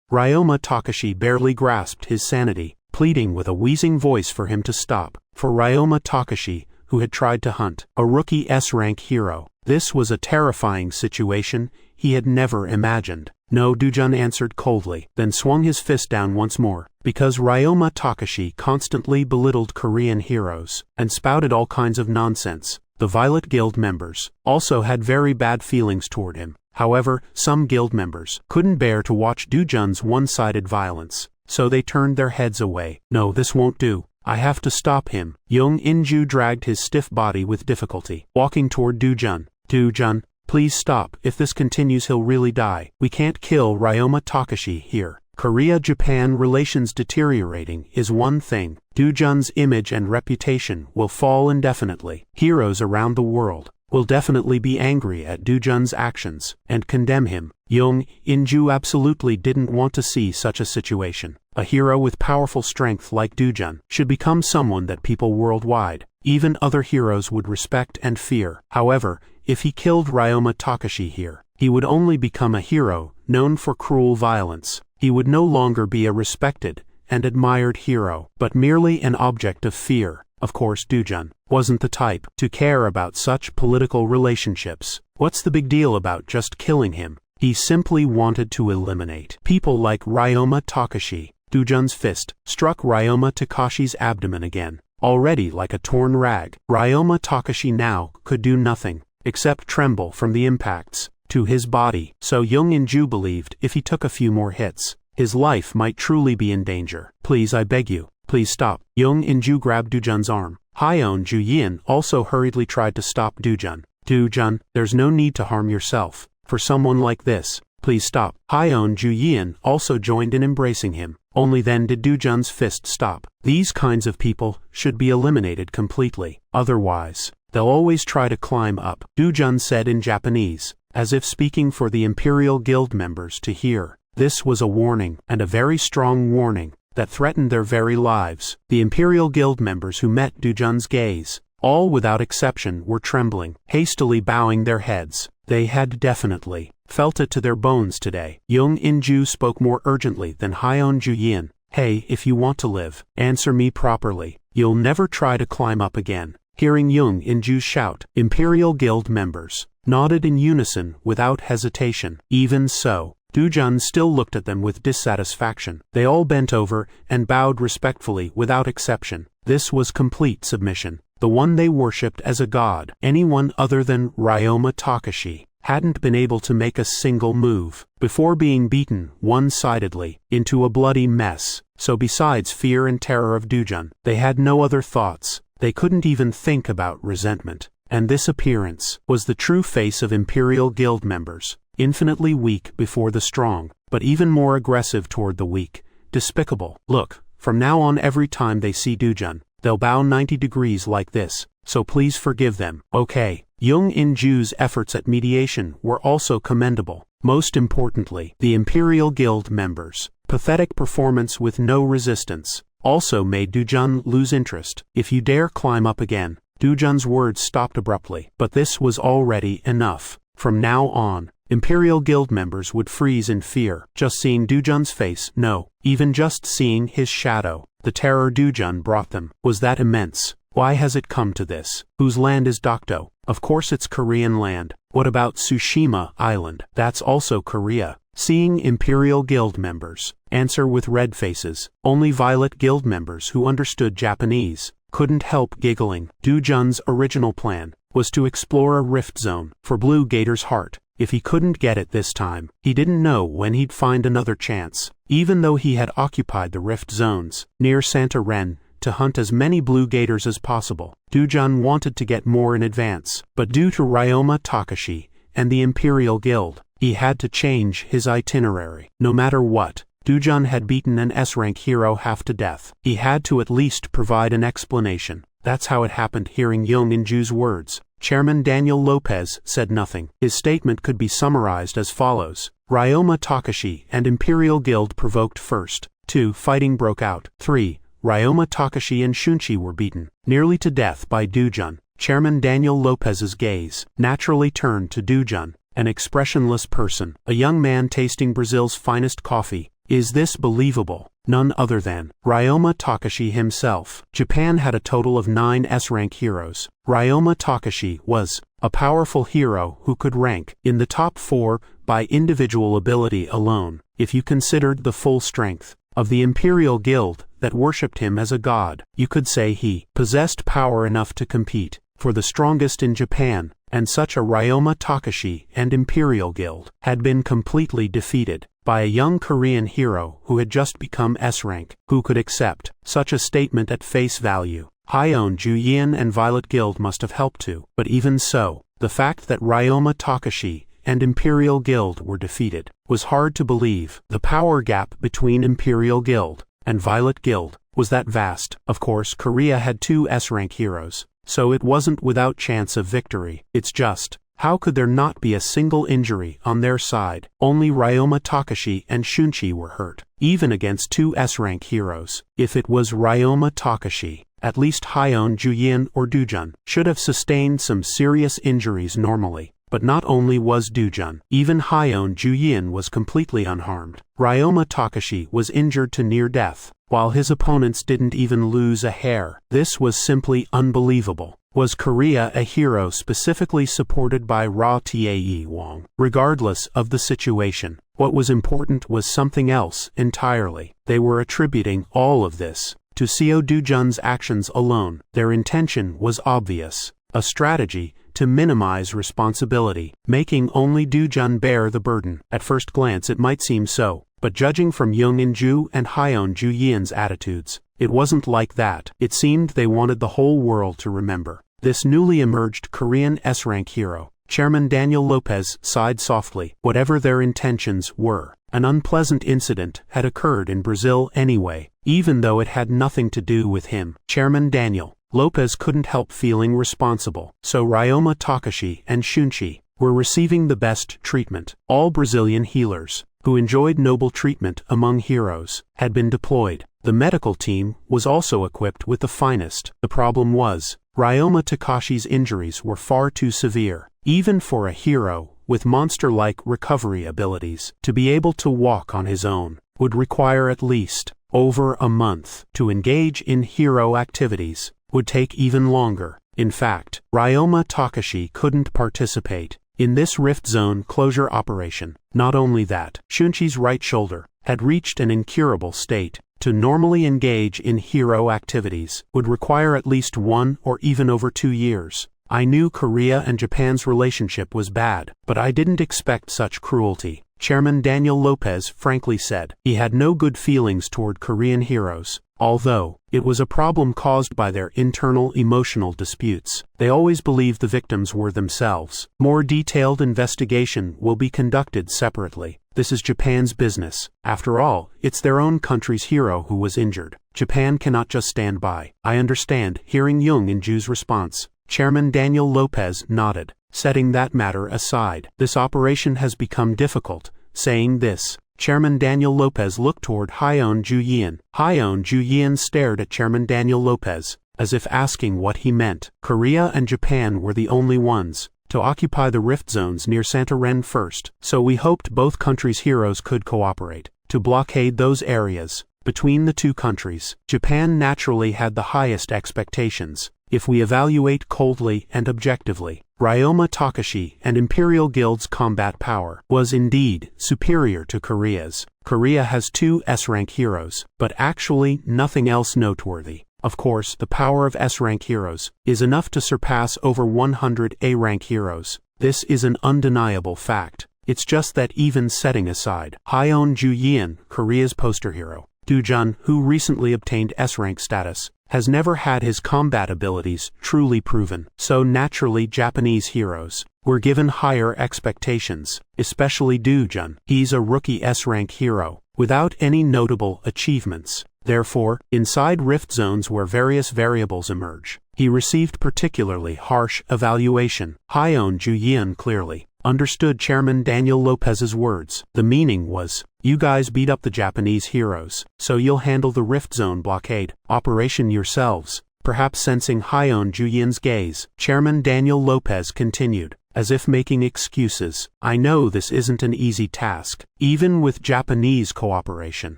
Ryoma Takashi barely grasped his sanity, pleading with a wheezing voice for him to stop. For Ryoma Takashi, who had tried to hunt a rookie S-rank hero, this was a terrifying situation he had never imagined. No, Dujun answered coldly, then swung his fist down once more. Because Ryoma Takashi constantly belittled Korean heroes and spouted all kinds of nonsense, the Violet Guild members also had very bad feelings toward him. However, some guild members couldn't bear to watch Dujun's one-sided violence, so they turned their heads away. No, this won't do. I have to stop him. Young Inju dragged his stiff body with difficulty, walking toward Dujun. Dujun, please stop. If this continues, he'll really die. We can't kill Ryoma Takashi here. Korea-Japan relations deteriorating is one thing. Dujun's image and reputation will fall indefinitely. Heroes around the world will definitely be angry at Dujun's actions and condemn him. Young Inju absolutely didn't want to see such a situation. A hero with powerful strength like Dujun should become someone that people worldwide, even other heroes, would respect and fear. However, if he killed Ryoma Takashi here, he would only become a hero known for cruel violence. He would no longer be a respected and admired hero, but merely an object of fear. Of course, Dujun wasn't the type to care about such political relationships. What's the big deal about just killing him? He simply wanted to eliminate people like Ryoma Takashi. Dujun's fist struck Ryoma Takashi's abdomen again, already like a torn rag. Ryoma Takashi now could do nothing except tremble from the impacts to his body. So Young Inju believed if he took a few more hits, his life might truly be in danger. Please, I beg you, please stop. Young Inju grabbed Dujun's arm. Hyeon Juyin also hurriedly tried to stop Dujun. Dujun, there's no need to harm yourself. For someone like this, please stop. Hyeon Juyin also joined in embracing him. Only then did Dujun's fist stop. These kinds of people should be eliminated completely. Otherwise, they'll always try to climb up, Dujun said in Japanese, as if speaking for the Imperial Guild members to hear. This was a warning, and a very strong warning, that threatened their very lives. The Imperial Guild members who met Dujun's gaze, all without exception, were trembling, hastily bowing their heads. They had definitely felt it to their bones today. Young Inju spoke more urgently than Hyeon Juyin. Hey, if you want to live, answer me properly. You'll never try to climb up again. Hearing Young Inju's shout, Imperial Guild members nodded in unison without hesitation. Even so, Dujun still looked at them with dissatisfaction. They all bent over and bowed respectfully without exception. This was complete submission. The one they worshipped as a god. Anyone other than Ryoma Takashi hadn't been able to make a single move before being beaten one-sidedly into a bloody mess. So besides fear and terror of Dujun, they had no other thoughts. They couldn't even think about resentment. And this appearance was the true face of Imperial Guild members. Infinitely weak before the strong, but even more aggressive toward the weak. Despicable. Look, from now on every time they see Dujun, they'll bow 90 degrees like this, so please forgive them. Okay. Young Inju's efforts at mediation were also commendable. Most importantly, the Imperial Guild members' pathetic performance with no resistance also made Dujun lose interest. If you dare climb up again. Dujun's words stopped abruptly, but this was already enough. From now on, Imperial Guild members would freeze in fear, just seeing Dujun's face. No, even just seeing his shadow. The terror Dujun brought them was that immense. Why has it come to this? Whose land is Dokdo? Of course it's Korean land. What about Tsushima Island? That's also Korea. Seeing Imperial Guild members answer with red faces, only Violet Guild members who understood Japanese couldn't help giggling. Dujun's original plan was to explore a rift zone for Blue Gator's heart. If he couldn't get it this time, he didn't know when he'd find another chance. Even though he had occupied the rift zones near Santa Ren to hunt as many Blue Gators as possible, Dujun wanted to get more in advance. But due to Ryoma Takashi and the Imperial Guild, he had to change his itinerary. No matter what, Dujun had beaten an S-rank hero half to death. He had to at least provide an explanation. That's how it happened. Hearing Young Inju's words, Chairman Daniel Lopez said nothing. His statement could be summarized as follows. Ryoma Takashi and Imperial Guild provoked first. 2. Fighting broke out. 3. Ryoma Takashi and Shunchi were beaten nearly to death by Dujun. Chairman Daniel Lopez's gaze naturally turned to Dujun, an expressionless person, a young man tasting Brazil's finest coffee. Is this believable? None other than Ryoma Takashi himself. Japan had a total of 9 S-rank heroes. Ryoma Takashi was a powerful hero who could rank in the top 4 by individual ability alone, if you considered the full strength of the Imperial Guild that worshipped him as a god. You could say he possessed power enough to compete for the strongest in Japan, and such a Ryoma Takashi and Imperial Guild had been completely defeated by a young Korean hero who had just become S-rank. Who could accept such a statement at face value? Hyeon Ju-yin and Violet Guild must have helped too, but even so, the fact that Ryoma Takashi and Imperial Guild were defeated was hard to believe. The power gap between Imperial Guild and Violet Guild was that vast. Of course, Korea had 2 S-rank heroes, so it wasn't without chance of victory. It's just, how could there not be a single injury on their side? Only Ryoma Takashi and Shunchi were hurt, even against 2 S-rank heroes. If it was Ryoma Takashi, at least Hyeon Ju-yin or Dujun should have sustained some serious injuries normally. But not only was Dujun, even Hyeon Ju-yin was completely unharmed. Ryoma Takashi was injured to near death, while his opponents didn't even lose a hair. This was simply unbelievable. Was Korea a hero specifically supported by Ra Tae Wong? Regardless of the situation, what was important was something else entirely. They were attributing all of this to Seo Dujun's actions alone. Their intention was obvious, a strategy to minimize responsibility, making only Dujun bear the burden. At first glance it might seem so, but judging from Young In-ju and Hyeon Ju-yin's attitudes, it wasn't like that. It seemed they wanted the whole world to remember this newly emerged Korean S-rank hero. Chairman Daniel Lopez sighed softly. Whatever their intentions were, an unpleasant incident had occurred in Brazil anyway, even though it had nothing to do with him. Chairman Daniel Lopez couldn't help feeling responsible. So Ryoma Takashi and Shunchi were receiving the best treatment. All Brazilian healers who enjoyed noble treatment among heroes had been deployed. The medical team was also equipped with the finest. The problem was, Ryoma Takashi's injuries were far too severe, even for a hero with monster-like recovery abilities. To be able to walk on his own would require at least over a month. To engage in hero activities would take even longer. In fact, Ryoma Takashi couldn't participate in this Rift Zone closure operation. Not only that, Shunchi's right shoulder had reached an incurable state. To normally engage in hero activities would require at least 1 or even over 2 years. I knew Korea and Japan's relationship was bad, but I didn't expect such cruelty. Chairman Daniel Lopez frankly said he had no good feelings toward Korean heroes, although it was a problem caused by their internal emotional disputes. They always believed the victims were themselves. More detailed investigation will be conducted separately. This is Japan's business. After all, it's their own country's hero who was injured. Japan cannot just stand by. I understand. Hearing Young In-ju's response, Chairman Daniel Lopez nodded. Setting that matter aside, this operation has become difficult. Saying this, Chairman Daniel Lopez looked toward Hyeon Ju-yin. Hyeon Ju-yin stared at Chairman Daniel Lopez, as if asking what he meant. Korea and Japan were the only ones to occupy the rift zones near Santorin first, so we hoped both countries' heroes could cooperate to blockade those areas. Between the two countries, Japan naturally had the highest expectations. If we evaluate coldly and objectively, Ryoma Takashi and Imperial Guild's combat power was indeed superior to Korea's. Korea has 2 S-rank heroes, but actually nothing else noteworthy. Of course, the power of S-rank heroes is enough to surpass over 100 A-rank heroes. This is an undeniable fact. It's just that even setting aside Hyeon Ju-yin, Korea's poster hero, Dujun, who recently obtained S-rank status, has never had his combat abilities truly proven. So naturally Japanese heroes were given higher expectations, especially Dujun. He's a rookie S-rank hero, without any notable achievements. Therefore, inside rift zones where various variables emerge, he received particularly harsh evaluation. Hyeon Ju-yin clearly understood Chairman Daniel Lopez's words. The meaning was, you guys beat up the Japanese heroes, so you'll handle the rift zone blockade operation yourselves. Perhaps sensing Hyeon Ju-yin's gaze, Chairman Daniel Lopez continued, as if making excuses. I know this isn't an easy task. Even with Japanese cooperation,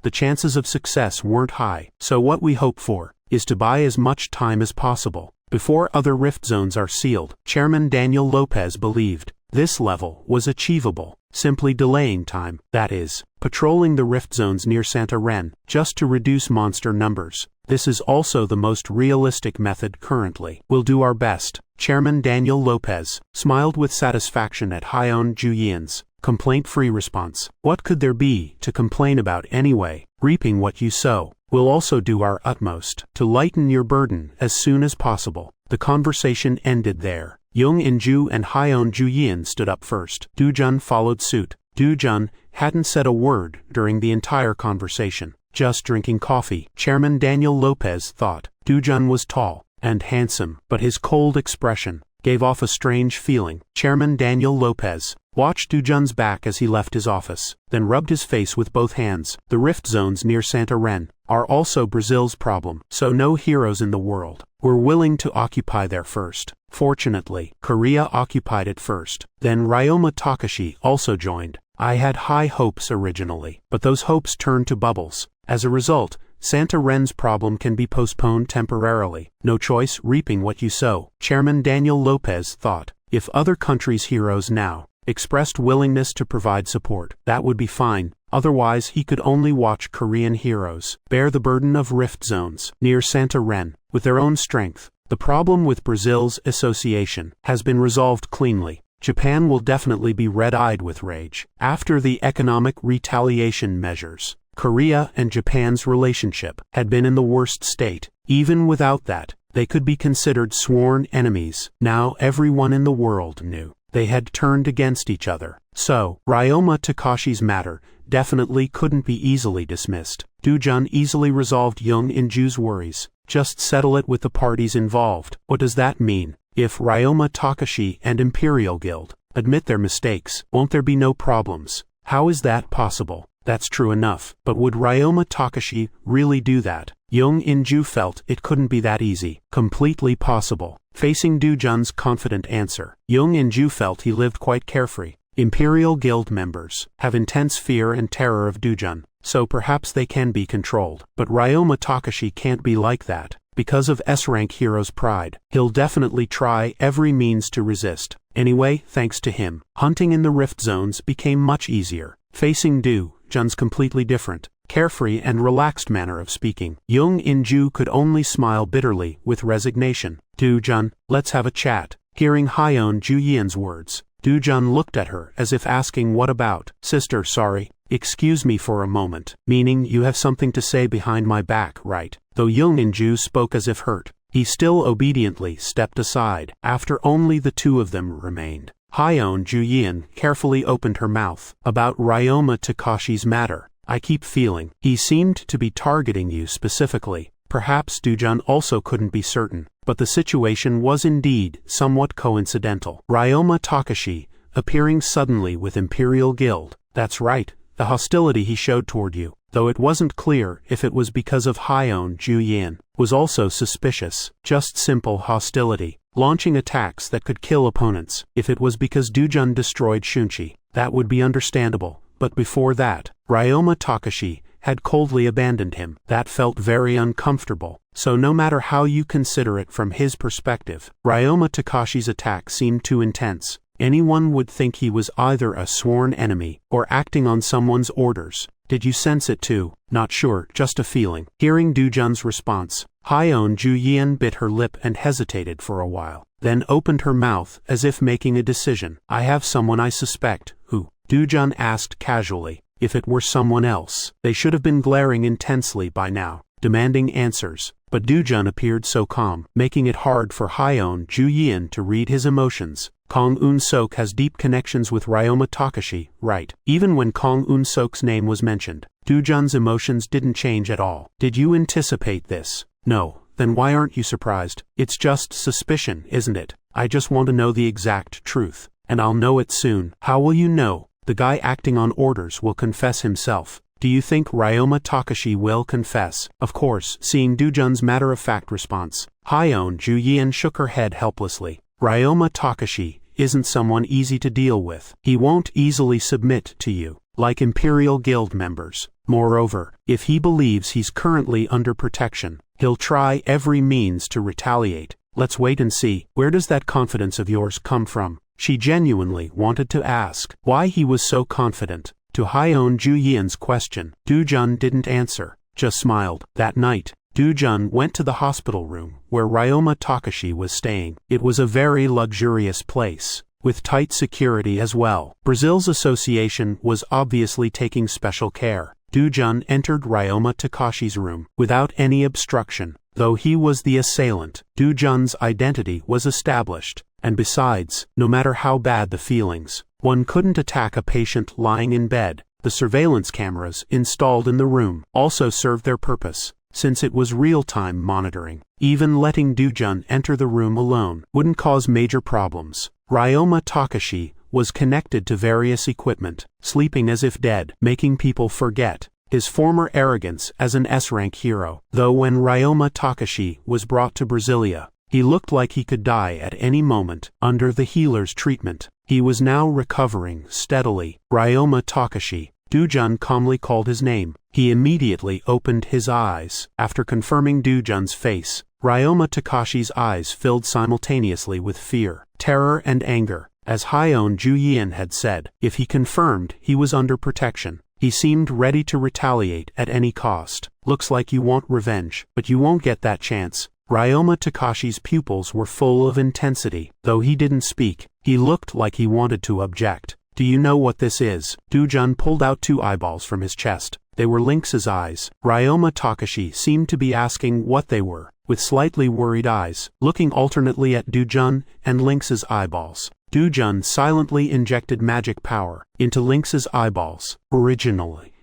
the chances of success weren't high, so what we hope for is to buy as much time as possible before other rift zones are sealed. Chairman Daniel Lopez believed this level was achievable, simply delaying time, that is, patrolling the rift zones near Santa Ren, just to reduce monster numbers. This is also the most realistic method currently. We'll do our best. Chairman Daniel Lopez smiled with satisfaction at Hyeon Ju-yeon's complaint-free response. What could there be to complain about anyway? Reaping what you sow. We'll also do our utmost to lighten your burden as soon as possible. The conversation ended there. Young In-ju and Hyeon Ju-yeon stood up first. Do-jun followed suit. Do-jun hadn't said a word during the entire conversation, just drinking coffee. Chairman Daniel Lopez thought Do-jun was tall and handsome, but his cold expression gave off a strange feeling. Chairman Daniel Lopez watched Do-jun's back as he left his office, then rubbed his face with both hands. The rift zones near Santa Ren are also Brazil's problem, so no heroes in the world were willing to occupy there first. Fortunately, Korea occupied it first. Then Ryoma Takashi also joined. I had high hopes originally, but those hopes turned to bubbles. As a result, Santa Ren's problem can be postponed temporarily. No choice, reaping what you sow. Chairman Daniel Lopez thought, if other countries' heroes now expressed willingness to provide support, that would be fine. Otherwise, he could only watch Korean heroes bear the burden of rift zones near Santa Ren with their own strength. The problem with Brazil's association has been resolved cleanly. Japan will definitely be red-eyed with rage after the economic retaliation measures. Korea and Japan's relationship had been in the worst state. Even without that, they could be considered sworn enemies. Now everyone in the world knew they had turned against each other. So, Ryoma Takashi's matter definitely couldn't be easily dismissed. Do-jun easily resolved Young In-ju's worries. Just settle it with the parties involved. What does that mean? If Ryoma Takashi and Imperial Guild admit their mistakes, won't there be no problems? How is that possible? That's true enough, but would Ryoma Takashi really do that? Young In-ju felt it couldn't be that easy. Completely possible. Facing Do-jun's confident answer, Young In-ju felt he lived quite carefree. Imperial Guild members have intense fear and terror of Do-jun, so perhaps they can be controlled. But Ryoma Takashi can't be like that. Because of S-rank hero's pride, he'll definitely try every means to resist. Anyway, thanks to him, hunting in the rift zones became much easier. Facing Do-jun's completely different, carefree and relaxed manner of speaking, Young In-ju could only smile bitterly with resignation. Do-jun, let's have a chat. Hearing Hyeon Ju-yeon's words, Do-jun looked at her as if asking, what about? Sister, sorry. Excuse me for a moment. Meaning you have something to say behind my back, right? Though Young In-ju spoke as if hurt, he still obediently stepped aside. After only the two of them remained, Hyeon Ju-yeon carefully opened her mouth. About Ryoma Takashi's matter, I keep feeling he seemed to be targeting you specifically. Perhaps Do-jun also couldn't be certain, but the situation was indeed somewhat coincidental. Ryoma Takashi appearing suddenly with Imperial Guild. That's right, the hostility he showed toward you, though it wasn't clear if it was because of Hyeon Ju-yeon, was also suspicious. Just simple hostility, launching attacks that could kill opponents. If it was because Do-jun destroyed Shunchi, that would be understandable, but before that, Ryoma Takashi had coldly abandoned him. That felt very uncomfortable. So no matter how you consider it from his perspective, Ryoma Takashi's attack seemed too intense. Anyone would think he was either a sworn enemy or acting on someone's orders. Did you sense it too? Not sure, just a feeling. Hearing Do-jun's response, Hyeon Ju-yeon bit her lip and hesitated for a while, then opened her mouth as if making a decision. I have someone I suspect. Who? Do-jun asked casually. If it were someone else, they should have been glaring intensely by now, demanding answers. But Do-jun appeared so calm, making it hard for Hyeon Ju-yeon to read his emotions. Kong Un-sok has deep connections with Ryoma Takashi, right? Even when Kong Un-sok's name was mentioned, Do-jun's emotions didn't change at all. Did you anticipate this? No. Then why aren't you surprised? It's just suspicion, isn't it? I just want to know the exact truth, and I'll know it soon. How will you know? The guy acting on orders will confess himself. Do you think Ryoma Takashi will confess? Of course. Seeing Do-jun's matter-of-fact response, Hyeon Ju-yeon shook her head helplessly. Ryoma Takashi isn't someone easy to deal with. He won't easily submit to you, like Imperial Guild members. Moreover, if he believes he's currently under protection, he'll try every means to retaliate. Let's wait and see. Where does that confidence of yours come from? She genuinely wanted to ask why he was so confident. To Hyeon Ju-yeon's question, Do-jun didn't answer, just smiled. That night, Do-jun went to the hospital room where Ryoma Takashi was staying. It was a very luxurious place, with tight security as well. Brazil's association was obviously taking special care. Do-jun entered Ryoma Takashi's room without any obstruction. Though he was the assailant, Do-jun's identity was established. And besides, no matter how bad the feelings, one couldn't attack a patient lying in bed. The surveillance cameras installed in the room also served their purpose, since it was real-time monitoring. Even letting Do-jun enter the room alone wouldn't cause major problems. Ryoma Takashi was connected to various equipment, sleeping as if dead, making people forget his former arrogance as an S-rank hero. Though when Ryoma Takashi was brought to Brasilia, he looked like he could die at any moment under the healer's treatment. He was now recovering steadily. Ryoma Takashi. Do-jun calmly called his name. He immediately opened his eyes. After confirming Do-jun's face, Ryoma Takashi's eyes filled simultaneously with fear, terror and anger. As Hyeon Ju-yeon had said, if he confirmed he was under protection, he seemed ready to retaliate at any cost. Looks like you want revenge, but you won't get that chance. Ryoma Takashi's pupils were full of intensity. Though he didn't speak, he looked like he wanted to object. Do you know what this is? Do-jun pulled out 2 eyeballs from his chest. They were Lynx's eyes. Ryoma Takashi seemed to be asking what they were, with slightly worried eyes, looking alternately at Do-jun and Lynx's eyeballs. Do-jun silently injected magic power into Lynx's eyeballs. Originally,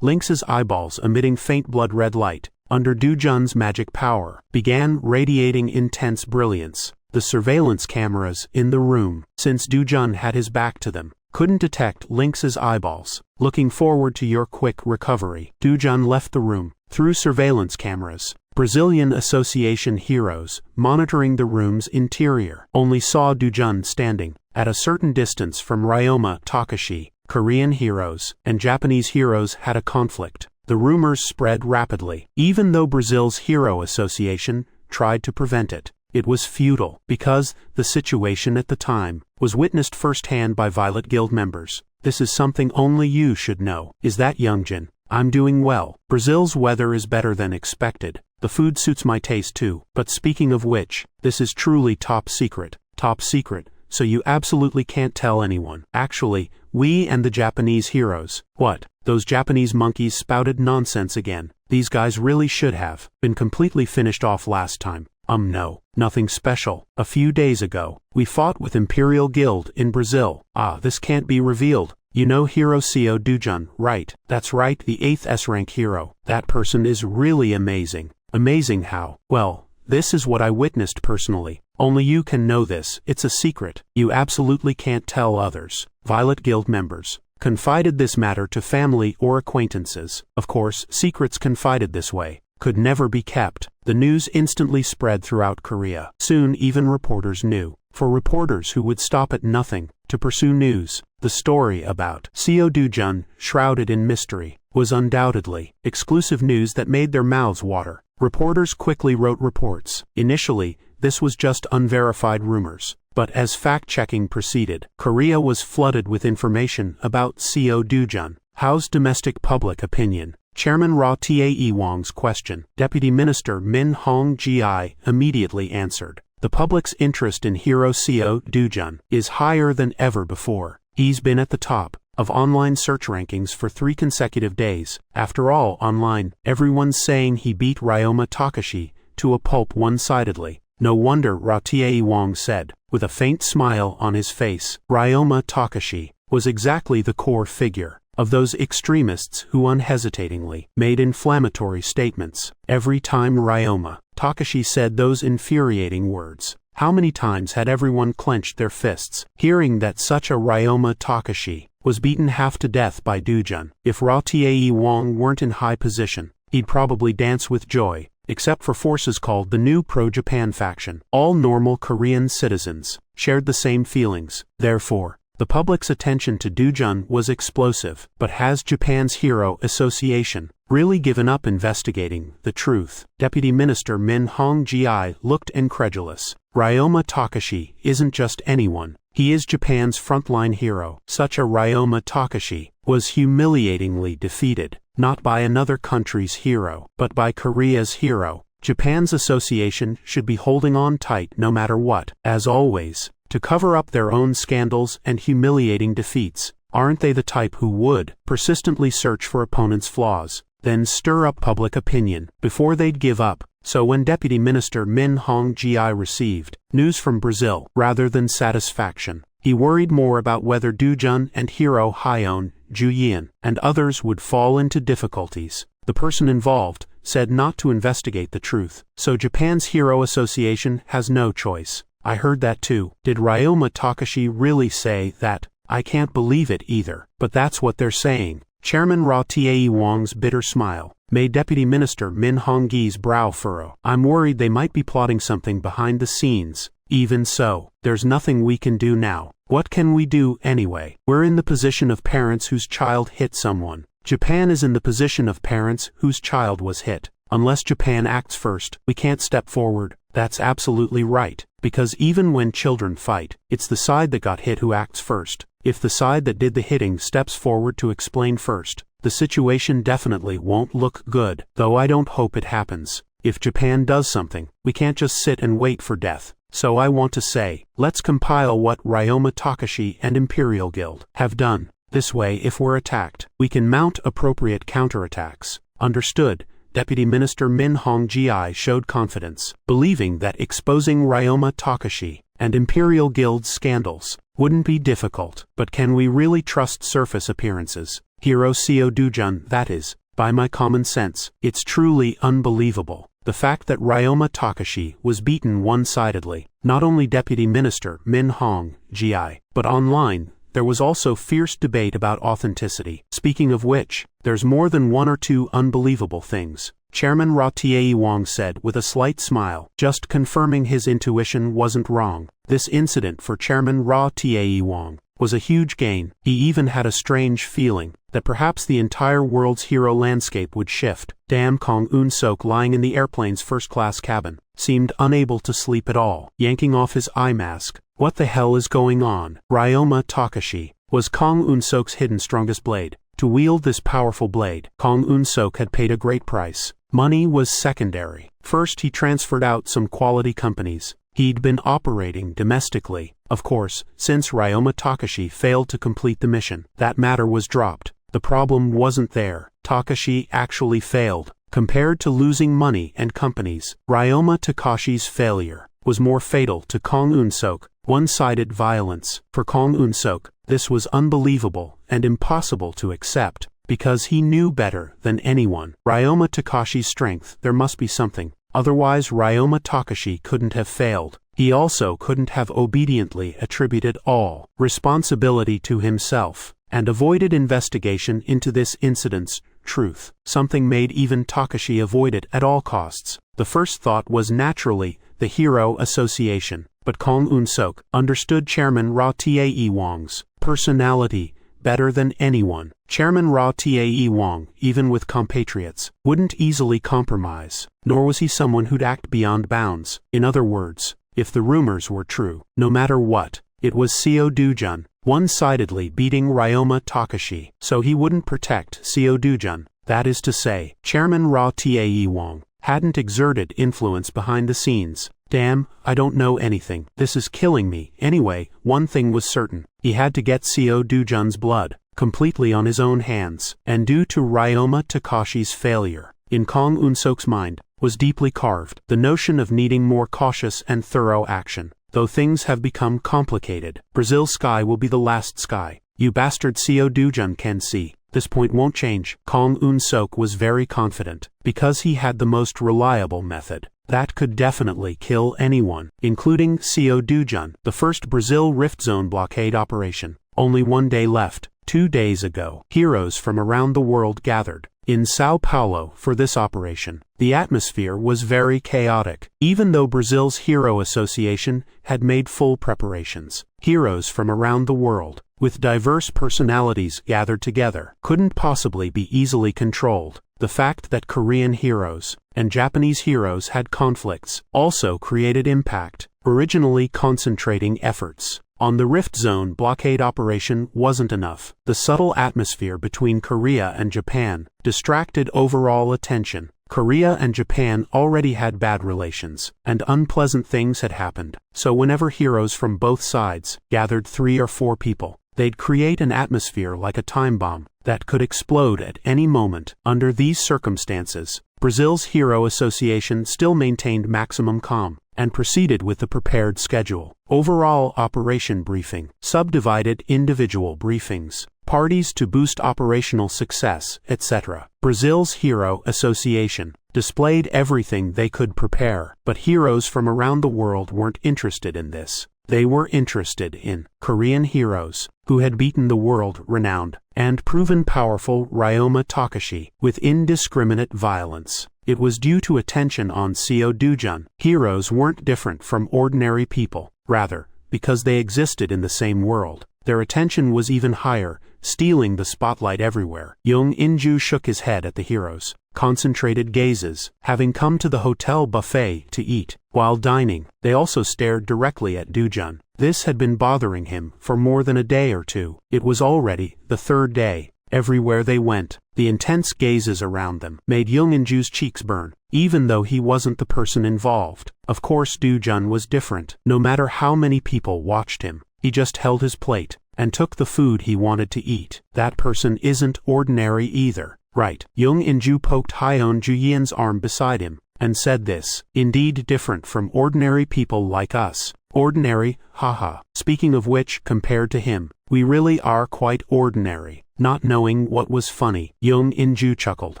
Lynx's eyeballs, emitting faint blood-red light, under Do-jun's magic power, began radiating intense brilliance. The surveillance cameras in the room, since Do-jun had his back to them, couldn't detect Lynx's eyeballs. Looking forward to your quick recovery. Do-jun left the room. Through surveillance cameras, Brazilian Association heroes, monitoring the room's interior, only saw Do-jun standing at a certain distance from Ryoma Takashi. Korean heroes and Japanese heroes had a conflict. The rumors spread rapidly. Even though Brazil's Hero Association tried to prevent it, it was futile, because the situation at the time was witnessed firsthand by Violet Guild members. This is something only you should know. Is that Youngjin? I'm doing well. Brazil's weather is better than expected. The food suits my taste too. But speaking of which, this is truly top secret. Top secret, so you absolutely can't tell anyone. Actually, we and the Japanese heroes. What? Those Japanese monkeys spouted nonsense again. These guys really should have been completely finished off last time. No, nothing special. A few days ago, we fought with Imperial Guild in Brazil. This can't be revealed. You know Hero Seo Do-jun, right? That's right, the 8th S-rank hero. That person is really amazing. Amazing how? Well, this is what I witnessed personally. Only you can know this. It's a secret. You absolutely can't tell others. Violet Guild members confided this matter to family or acquaintances. Of course, secrets confided this way could never be kept. The news instantly spread throughout Korea. Soon even reporters knew. For reporters who would stop at nothing to pursue news, the story about Seo Do-jun, shrouded in mystery, was undoubtedly exclusive news that made their mouths water. Reporters quickly wrote reports. Initially, this was just unverified rumors. But as fact-checking proceeded, Korea was flooded with information about Seo Do-jun. How's domestic public opinion? Chairman Ra Tae-wong's question. Deputy Minister Min Hong-gi immediately answered. The public's interest in Hero Seo Do-jun is higher than ever before. He's been at the top of online search rankings for 3 consecutive days. After all, online, everyone's saying he beat Ryoma Takashi to a pulp one-sidedly. No wonder, Ra Tae-wong said, with a faint smile on his face. Ryoma Takashi was exactly the core figure of those extremists who unhesitatingly made inflammatory statements. Every time Ryoma Takashi said those infuriating words, how many times had everyone clenched their fists, hearing that such a Ryoma Takashi was beaten half to death by Do-jun? If Ra Tae-wong weren't in high position, he'd probably dance with joy, except for forces called the New Pro-Japan faction. All normal Korean citizens shared the same feelings. Therefore, the public's attention to Dujun was explosive. But has Japan's Hero Association really given up investigating the truth? Deputy Minister Min Hong-gi looked incredulous. Ryoma Takashi isn't just anyone. He is Japan's frontline hero. Such a Ryoma Takashi was humiliatingly defeated, not by another country's hero, but by Korea's hero. Japan's association should be holding on tight no matter what. As always, to cover up their own scandals and humiliating defeats. Aren't they the type who would persistently search for opponents' flaws, then stir up public opinion before they'd give up? So when Deputy Minister Min Hong-gi received news from Brazil rather than satisfaction, he worried more about whether Dujun and hero Hyeon, Juyin, and others would fall into difficulties. The person involved said not to investigate the truth, so Japan's Hero Association has no choice. I heard that too. Did Ryoma Takashi really say that? I can't believe it either, but that's what they're saying. Chairman Ra Tae-wong's bitter smile made Deputy Minister Min Hong-gi's brow furrow. I'm worried they might be plotting something behind the scenes. Even so, there's nothing we can do now. What can we do anyway? We're in the position of parents whose child hit someone. Japan is in the position of parents whose child was hit. Unless Japan acts first, we can't step forward. That's absolutely right. Because even when children fight, it's the side that got hit who acts first. If the side that did the hitting steps forward to explain first, the situation definitely won't look good, though I don't hope it happens. If Japan does something, we can't just sit and wait for death. So I want to say, let's compile what Ryoma Takashi and Imperial Guild have done. This way, if we're attacked, we can mount appropriate counterattacks. Understood. Deputy Minister Min Hong-gi showed confidence, believing that exposing Ryoma Takashi and Imperial Guild's scandals wouldn't be difficult. But can we really trust surface appearances? Hero Seo Dujun, that is, by my common sense. It's truly unbelievable. The fact that Ryoma Takashi was beaten one-sidedly, not only Deputy Minister Min Hong-gi, but online, there was also fierce debate about authenticity. Speaking of which, there's more than one or two unbelievable things. Chairman Ra Tae-wong said with a slight smile, just confirming his intuition wasn't wrong. This incident for Chairman Ra Tae-wong was a huge gain. He even had a strange feeling that perhaps the entire world's hero landscape would shift. Damn. Kong Un-sok, lying in the airplane's first-class cabin, seemed unable to sleep at all, yanking off his eye mask. What the hell is going on? Ryoma Takashi was Kong Un-sok's hidden strongest blade. To wield this powerful blade, Kong Un-sok had paid a great price. Money was secondary. First, he transferred out some quality companies he'd been operating domestically. Of course, since Ryoma Takashi failed to complete the mission, that matter was dropped. The problem wasn't there. Takashi actually failed. Compared to losing money and companies, Ryoma Takashi's failure was more fatal to Kong Un-sok. One-sided violence. For Kong Un-sok, this was unbelievable and impossible to accept, because he knew better than anyone. Ryoma Takashi's strength, there must be something. Otherwise Ryoma Takashi couldn't have failed. He also couldn't have obediently attributed all responsibility to himself, and avoided investigation into this incident's truth. Something made even Takashi avoid it at all costs. The first thought was naturally the Hero Association, but Kong Un-sok understood Chairman Ra Tae-wong's personality better than anyone. Chairman Ra Tae-wong, even with compatriots, wouldn't easily compromise, nor was he someone who'd act beyond bounds. In other words, if the rumors were true, no matter what, it was Seo Dujun one-sidedly beating Ryoma Takashi, so he wouldn't protect Seo Dujun. That is to say, Chairman Ra Tae-wong hadn't exerted influence behind the scenes. Damn, I don't know anything. This is killing me. Anyway, one thing was certain. He had to get Seo Dujun's blood completely on his own hands, and due to Ryoma Takashi's failure, in Kong Un-sok's mind, was deeply carved the notion of needing more cautious and thorough action. Though things have become complicated, Brazil's sky will be the last sky. You bastard Seo Dujun can see. This point won't change. Kong Un-sok was very confident, because he had the most reliable method that could definitely kill anyone, including Seo Dujun. The first Brazil Rift Zone blockade operation. Only 1 day left. 2 days ago, heroes from around the world gathered. in Sao Paulo for this operation. The atmosphere was very chaotic, even though Brazil's Hero Association had made full preparations. Heroes from around the world, with diverse personalities gathered together, couldn't possibly be easily controlled. The fact that Korean heroes and Japanese heroes had conflicts also created impact, originally concentrating efforts on the Rift Zone blockade operation wasn't enough. The subtle atmosphere between Korea and Japan distracted overall attention. Korea and Japan already had bad relations, and unpleasant things had happened. So whenever heroes from both sides gathered 3 or 4 people, they'd create an atmosphere like a time bomb that could explode at any moment. Under these circumstances, Brazil's Hero Association still maintained maximum calm and proceeded with the prepared schedule. Overall operation briefing, subdivided individual briefings, parties to boost operational success, etc. Brazil's Hero Association displayed everything they could prepare, but heroes from around the world weren't interested in this. They were interested in Korean heroes who had beaten the world-renowned and proven powerful Ryoma Takashi with indiscriminate violence. It was due to attention on Seo Dujun. Heroes weren't different from ordinary people. Rather, because they existed in the same world, their attention was even higher, stealing the spotlight everywhere. Young Inju shook his head at the heroes' concentrated gazes. Having come to the hotel buffet to eat, while dining, they also stared directly at Dujun. This had been bothering him for more than a day or two. It was already the 3rd day. Everywhere they went, the intense gazes around them made Young Inju's cheeks burn, even though he wasn't the person involved. Of course Dujun was different. No matter how many people watched him, he just held his plate and took the food he wanted to eat. That person isn't ordinary either, right? Young Inju poked Hyeon Juyen's arm beside him and said this, indeed different from ordinary people like us. Ordinary, haha. Speaking of which, compared to him, we really are quite ordinary. Not knowing what was funny, Young Inju chuckled.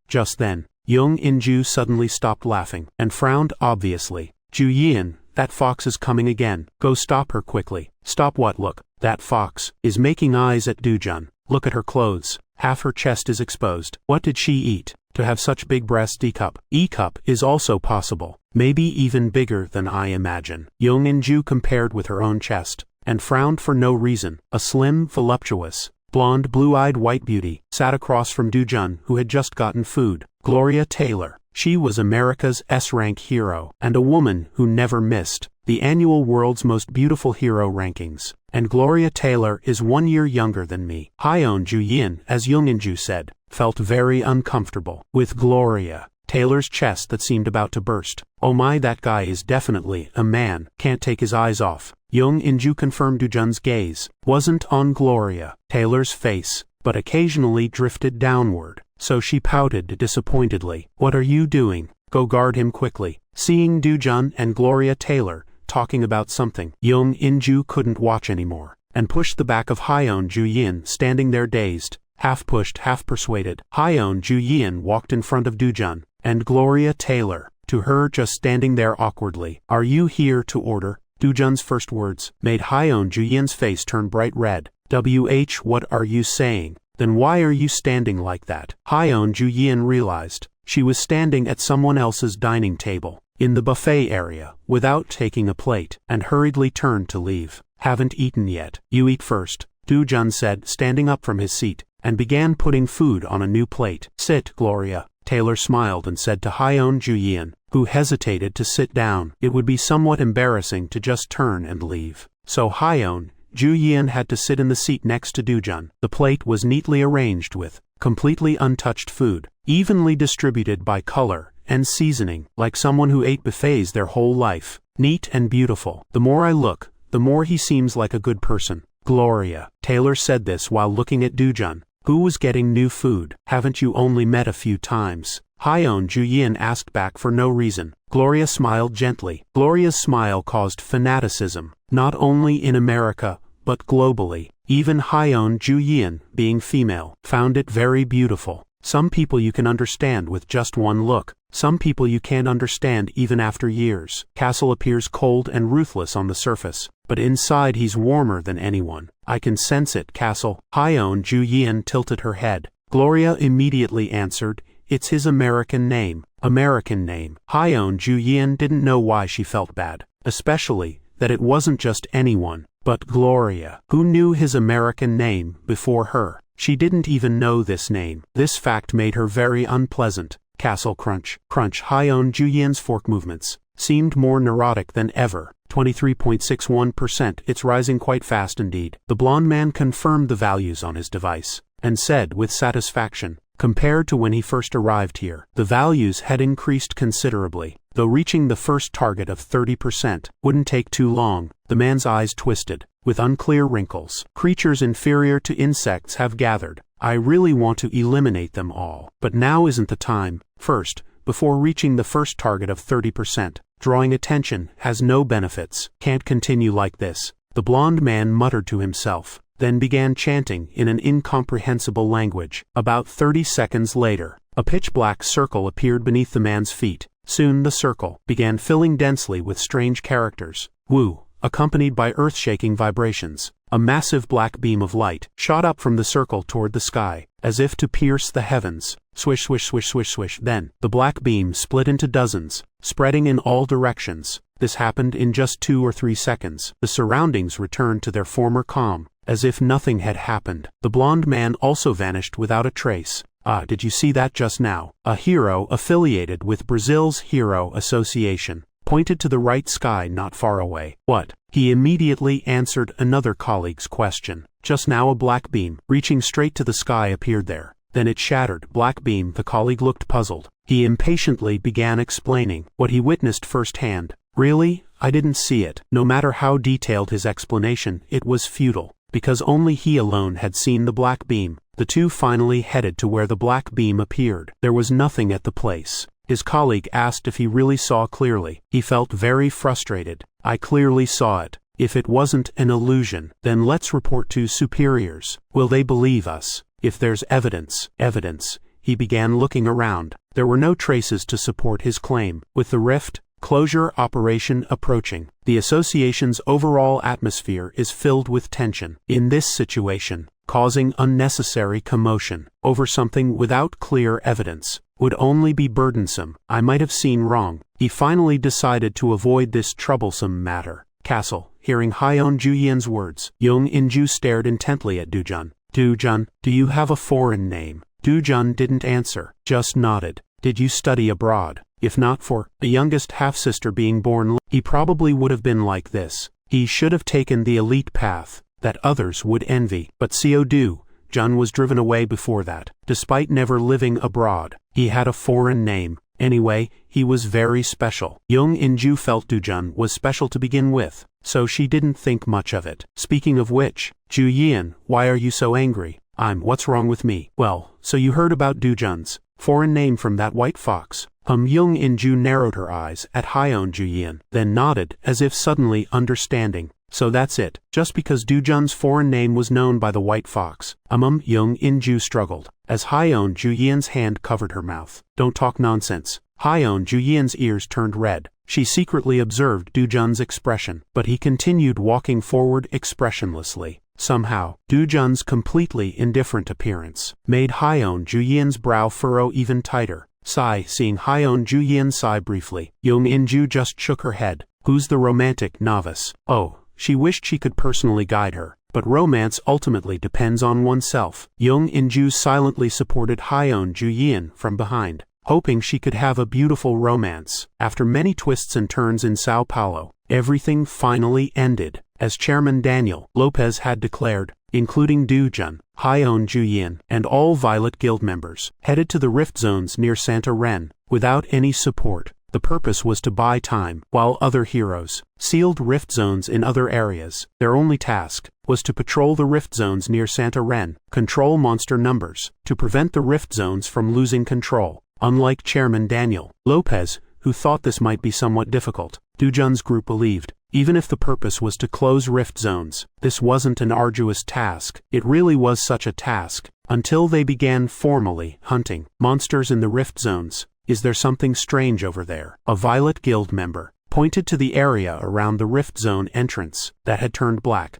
Just then, Young Inju suddenly stopped laughing and frowned obviously. Juyin, that fox is coming again. Go stop her quickly. Stop what? Look, that fox is making eyes at Dujun. Look at her clothes. Half her chest is exposed. What did she eat to have such big breasts? E-cup. E-cup is also possible. Maybe even bigger than I imagine. Young Inju compared with her own chest and frowned for no reason. A slim, voluptuous, blonde, blue-eyed white beauty sat across from Dujun, who had just gotten food. Gloria Taylor. She was America's S-rank hero and a woman who never missed the annual World's Most Beautiful Hero rankings. And Gloria Taylor is 1 year younger than me. Hyeon Juyin, as Young Inju said, felt very uncomfortable with Gloria Taylor's chest that seemed about to burst. Oh my, that guy is definitely a man. Can't take his eyes off. Young Inju confirmed. Dujun's gaze wasn't on Gloria Taylor's face, but occasionally drifted downward, so she pouted disappointedly. What are you doing? Go guard him quickly. Seeing Dujun and Gloria Taylor talking about something, Young Inju couldn't watch anymore, and pushed the back of Hyeon Juyin, standing there dazed, half pushed, half persuaded. Hyeon Juyin walked in front of Dujun and Gloria Taylor, to her just standing there awkwardly. Are you here to order? Dujun's first words made Hyeon Juyin's face turn bright red. What are you saying? Then why are you standing like that? Hyeon Juyin realized she was standing at someone else's dining table in the buffet area without taking a plate, and hurriedly turned to leave. Haven't eaten yet. You eat first, Dujun said, standing up from his seat, and began putting food on a new plate. Sit, Gloria Taylor smiled and said to Hyeon Juyin, who hesitated to sit down. It would be somewhat embarrassing to just turn and leave. So Hyeon Juyin had to sit in the seat next to Dujun. The plate was neatly arranged with completely untouched food, evenly distributed by color and seasoning, like someone who ate buffets their whole life. Neat and beautiful. The more I look, the more he seems like a good person. Gloria Taylor said this while looking at Dujun, who was getting new food. Haven't you only met a few times? Hyeon Juyin asked back for no reason. Gloria smiled gently. Gloria's smile caused fanaticism, not only in America, but globally. Even Hyeon Juyin, being female, found it very beautiful. Some people you can understand with just one look. Some people you can't understand even after years. Castle appears cold and ruthless on the surface, but inside he's warmer than anyone. I can sense it, Castle. Hyeon Juyin tilted her head Gloria immediately answered, "It's his American name." American name. Hyeon Ju-yeon didn't know why she felt bad, especially that it wasn't just anyone, but Gloria, who knew his American name before her. She didn't even know this name. This fact made her very unpleasant. Castle crunch. Crunch. Hyeon Ju-yeon's fork movements seemed more neurotic than ever. 23.61%. It's rising quite fast indeed. The blonde man confirmed the values on his device and said with satisfaction, compared to when he first arrived here, the values had increased considerably. Though reaching the first target of 30% wouldn't take too long, the man's eyes twisted, with unclear wrinkles. Creatures inferior to insects have gathered. I really want to eliminate them all. But now isn't the time. First, before reaching the first target of 30%, drawing attention has no benefits. Can't continue like this, the blonde man muttered to himself, then began chanting in an incomprehensible language. About 30 seconds later, a pitch-black circle appeared beneath the man's feet. Soon the circle began filling densely with strange characters. Woo, accompanied by earth-shaking vibrations. A massive black beam of light shot up from the circle toward the sky, as if to pierce the heavens. Swish, swish, swish, swish, swish. Then, the black beam split into dozens, spreading in all directions. This happened in just 2 or 3 seconds. The surroundings returned to their former calm, as if nothing had happened. The blonde man also vanished without a trace. Ah, did you see that just now? A hero affiliated with Brazil's Hero Association pointed to the right sky not far away. What? He immediately answered another colleague's question. Just now a black beam, reaching straight to the sky, appeared there. Then it shattered. Black beam. The colleague looked puzzled. He impatiently began explaining what he witnessed firsthand. Really? I didn't see it. No matter how detailed his explanation, it was futile, because only he alone had seen the black beam. The two finally headed to where the black beam appeared. There was nothing at the place. His colleague asked if he really saw clearly. He felt very frustrated. I clearly saw it. If it wasn't an illusion, then let's report to superiors. Will they believe us? If there's evidence. Evidence. He began looking around. There were no traces to support his claim. With the rift closure operation approaching, the association's overall atmosphere is filled with tension. In this situation, causing unnecessary commotion over something without clear evidence would only be burdensome. I might have seen wrong. He finally decided to avoid this troublesome matter. Castle. Hearing Hyeon Ju-yeon's words, Young In-ju stared intently at Do-jun. Do-jun, do you have a foreign name? Do-jun didn't answer, just nodded. Did you study abroad? If not for the youngest half-sister being born, he probably would have been like this. He should have taken the elite path that others would envy. But Do-jun was driven away before that. Despite never living abroad, he had a foreign name. Anyway, he was very special. Young In-ju felt Do-jun was special to begin with, so she didn't think much of it. Speaking of which, Ju-yeon, why are you so angry? What's wrong with me? Well, so you heard about Do-jun's foreign name from that white fox? Young In-ju narrowed her eyes at Hyeon Ju-yeon, then nodded as if suddenly understanding. So that's it. Just because Do-jun's foreign name was known by the white fox. Young In-ju struggled, as Hyeon Ju-yeon's hand covered her mouth. Don't talk nonsense. Hyeon Ju-yeon's ears turned red. She secretly observed Do-jun's expression, but he continued walking forward expressionlessly. Somehow, Do-jun's completely indifferent appearance made Hyeon Ju-yeon's brow furrow even tighter. Sigh. Seeing Hyeon Ju-yeon sigh briefly, Young In-ju just shook her head. Who's the romantic novice? Oh. She wished she could personally guide her, but romance ultimately depends on oneself. Young In-ju silently supported Hyeon Ju-yeon from behind, hoping she could have a beautiful romance. After many twists and turns in Sao Paulo, everything finally ended, as Chairman Daniel Lopez had declared, including Do-jun, Hyeon Ju-yeon, and all Violet Guild members, headed to the rift zones near Santa Ren, without any support. The purpose was to buy time, while other heroes sealed rift zones in other areas. Their only task was to patrol the rift zones near Santa Ren, control monster numbers, to prevent the rift zones from losing control. Unlike Chairman Daniel Lopez, who thought this might be somewhat difficult, Do-jun's group believed, even if the purpose was to close rift zones, this wasn't an arduous task. It really was such a task, until they began formally hunting monsters in the rift zones. Is there something strange over there? A Violet Guild member pointed to the area around the rift zone entrance that had turned black.